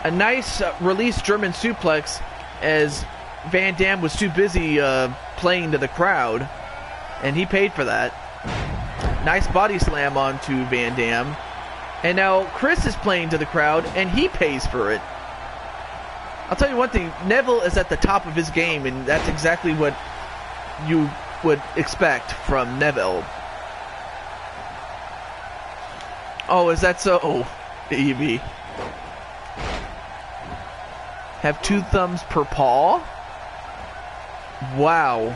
a nice release German suplex as Van Dam was too busy playing to the crowd. And he paid for that. Nice body slam onto Van Dam. And now Chris is playing to the crowd, and he pays for it. I'll tell you one thing, Neville is at the top of his game, and that's exactly what you would expect from Neville. Oh, is that so, Evie? Have 2 thumbs per paw? Wow.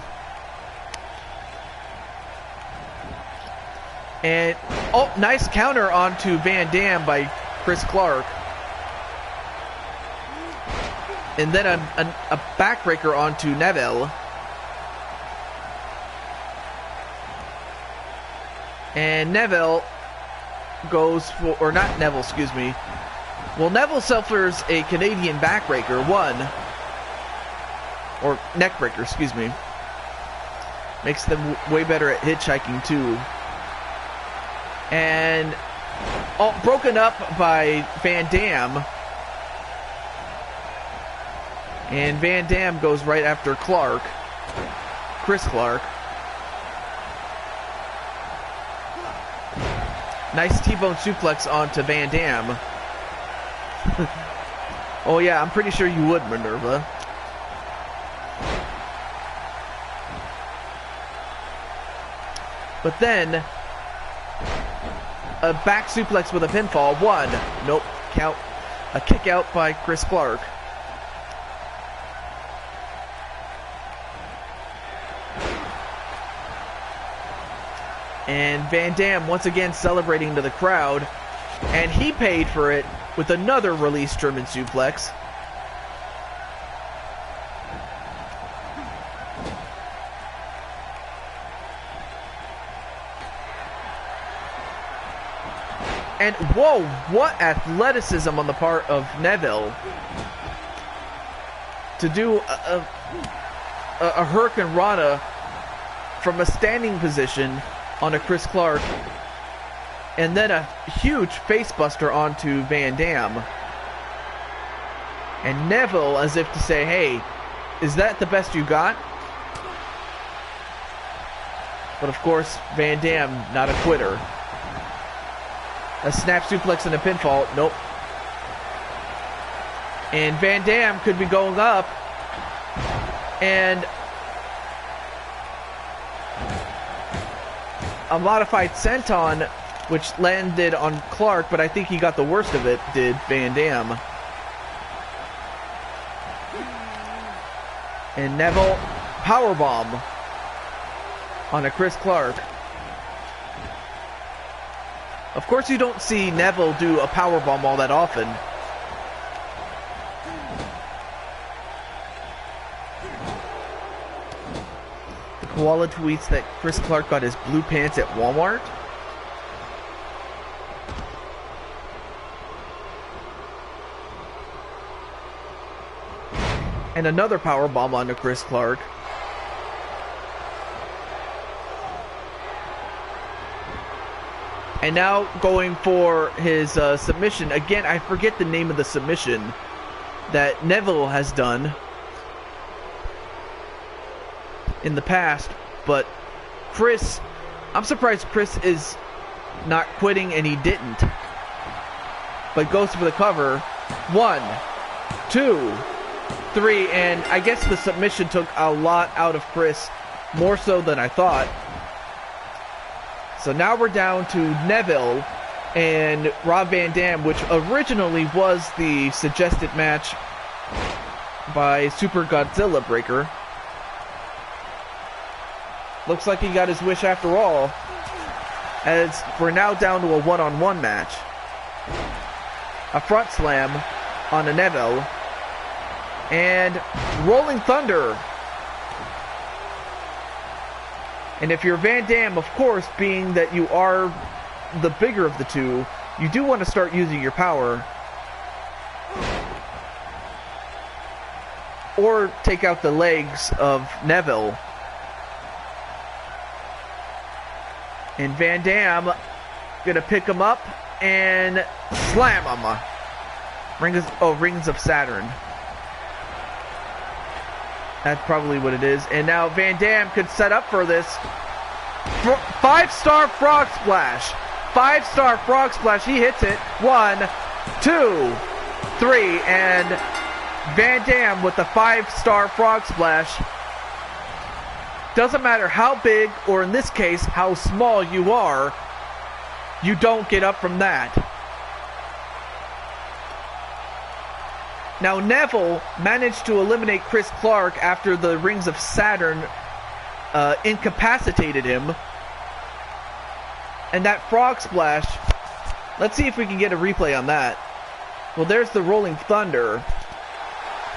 And, oh, nice counter onto Van Dam by Chris Clark. And then a backbreaker onto Neville. And Neville goes for, or not Neville, excuse me. Well, Neville suffers a Canadian backbreaker, 1. Or neckbreaker, excuse me. Makes them way better at hitchhiking, 2. And broken up by Van Dam. And Van Dam goes right after Clark. Chris Clark. Nice T-bone suplex onto Van Dam. Oh yeah, I'm pretty sure you would, Minerva. But then a back suplex with a pinfall. 1. Nope. Count. A kick out by Chris Clark. And Van Dam once again celebrating to the crowd. And he paid for it with another release German suplex. And whoa, what athleticism on the part of Neville to do a Hurricane Rana from a standing position onto Chris Clark, and then a huge facebuster onto Van Dam. And Neville, as if to say, hey, is that the best you got? But of course, Van Dam, not a quitter. A snap suplex and a pinfall. Nope. And Van Dam could be going up. And a modified senton, which landed on Clark, but I think he got the worst of it, did Van Dam. And Neville powerbomb on a Chris Clark. Of course you don't see Neville do a powerbomb all that often. The Koala tweets that Chris Clark got his blue pants at Walmart. And another powerbomb onto Chris Clark. And now going for his submission. Again, I forget the name of the submission that Neville has done in the past. But Chris, I'm surprised Chris is not quitting, and he didn't. But goes for the cover. 1, 2, 3, and I guess the submission took a lot out of Chris, more so than I thought. So now we're down to Neville and Rob Van Dam, which originally was the suggested match by Super Godzilla Breaker. Looks like he got his wish after all, as we're now down to a one-on-one match. A front slam on a Neville. And Rolling Thunder. And if you're Van Dam, of course, being that you are the bigger of the two, you do want to start using your power. Or take out the legs of Neville. And Van Dam gonna pick him up and slam him. Rings of Saturn. That's probably what it is. And now Van Dam could set up for this. 5-star frog splash. 5-star frog splash. He hits it. 1, 2, 3. And Van Dam with the 5-star frog splash. Doesn't matter how big, or in this case, how small you are, you don't get up from that. Now Neville managed to eliminate Chris Clark after the Rings of Saturn incapacitated him. And that frog splash, let's see if we can get a replay on that. Well, there's the Rolling Thunder.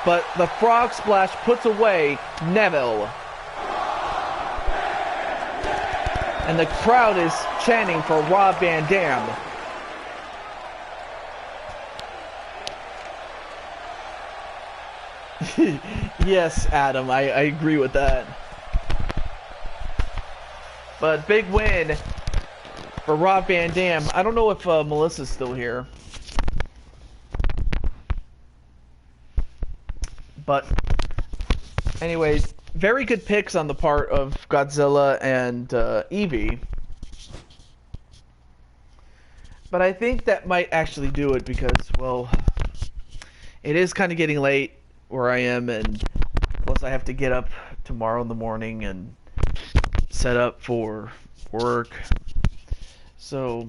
But the frog splash puts away Neville. And the crowd is chanting for Rob Van Dam. Yes, Adam, I agree with that. But big win for Rob Van Dam. I don't know if Melissa's still here. But anyways, very good picks on the part of Godzilla and Eevee. But I think that might actually do it because, well, it is kind of getting late where I am, and plus I have to get up tomorrow in the morning and set up for work. So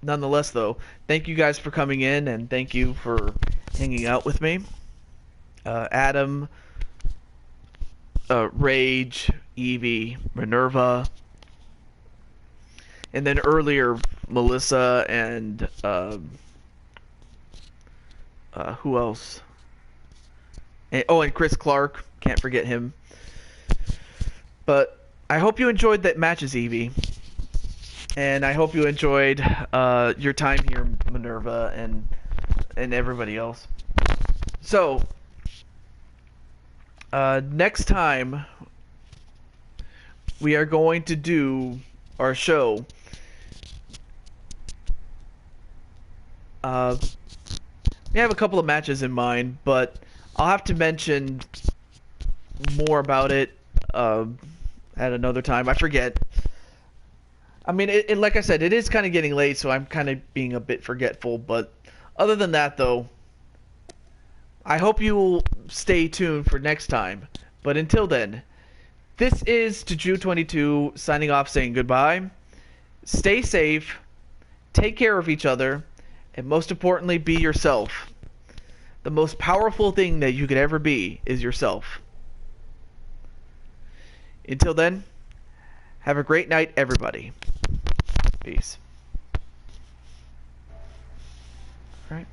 nonetheless though, thank you guys for coming in, and thank you for hanging out with me. Adam, Rage, Eevee, Minerva, and then earlier Melissa and who else? And Chris Clark. Can't forget him. But I hope you enjoyed that matches, Eevee. And I hope you enjoyed your time here, Minerva, and everybody else. So, next time, we are going to do our show. We have a couple of matches in mind, but I'll have to mention more about it at another time. I forget. I mean, like I said, it is kind of getting late, so I'm kind of being a bit forgetful. But other than that, though, I hope you will stay tuned for next time. But until then, this is Juju22 signing off saying goodbye. Stay safe, take care of each other, and most importantly, be yourself. The most powerful thing that you could ever be is yourself. Until then, have a great night, everybody. Peace. All right.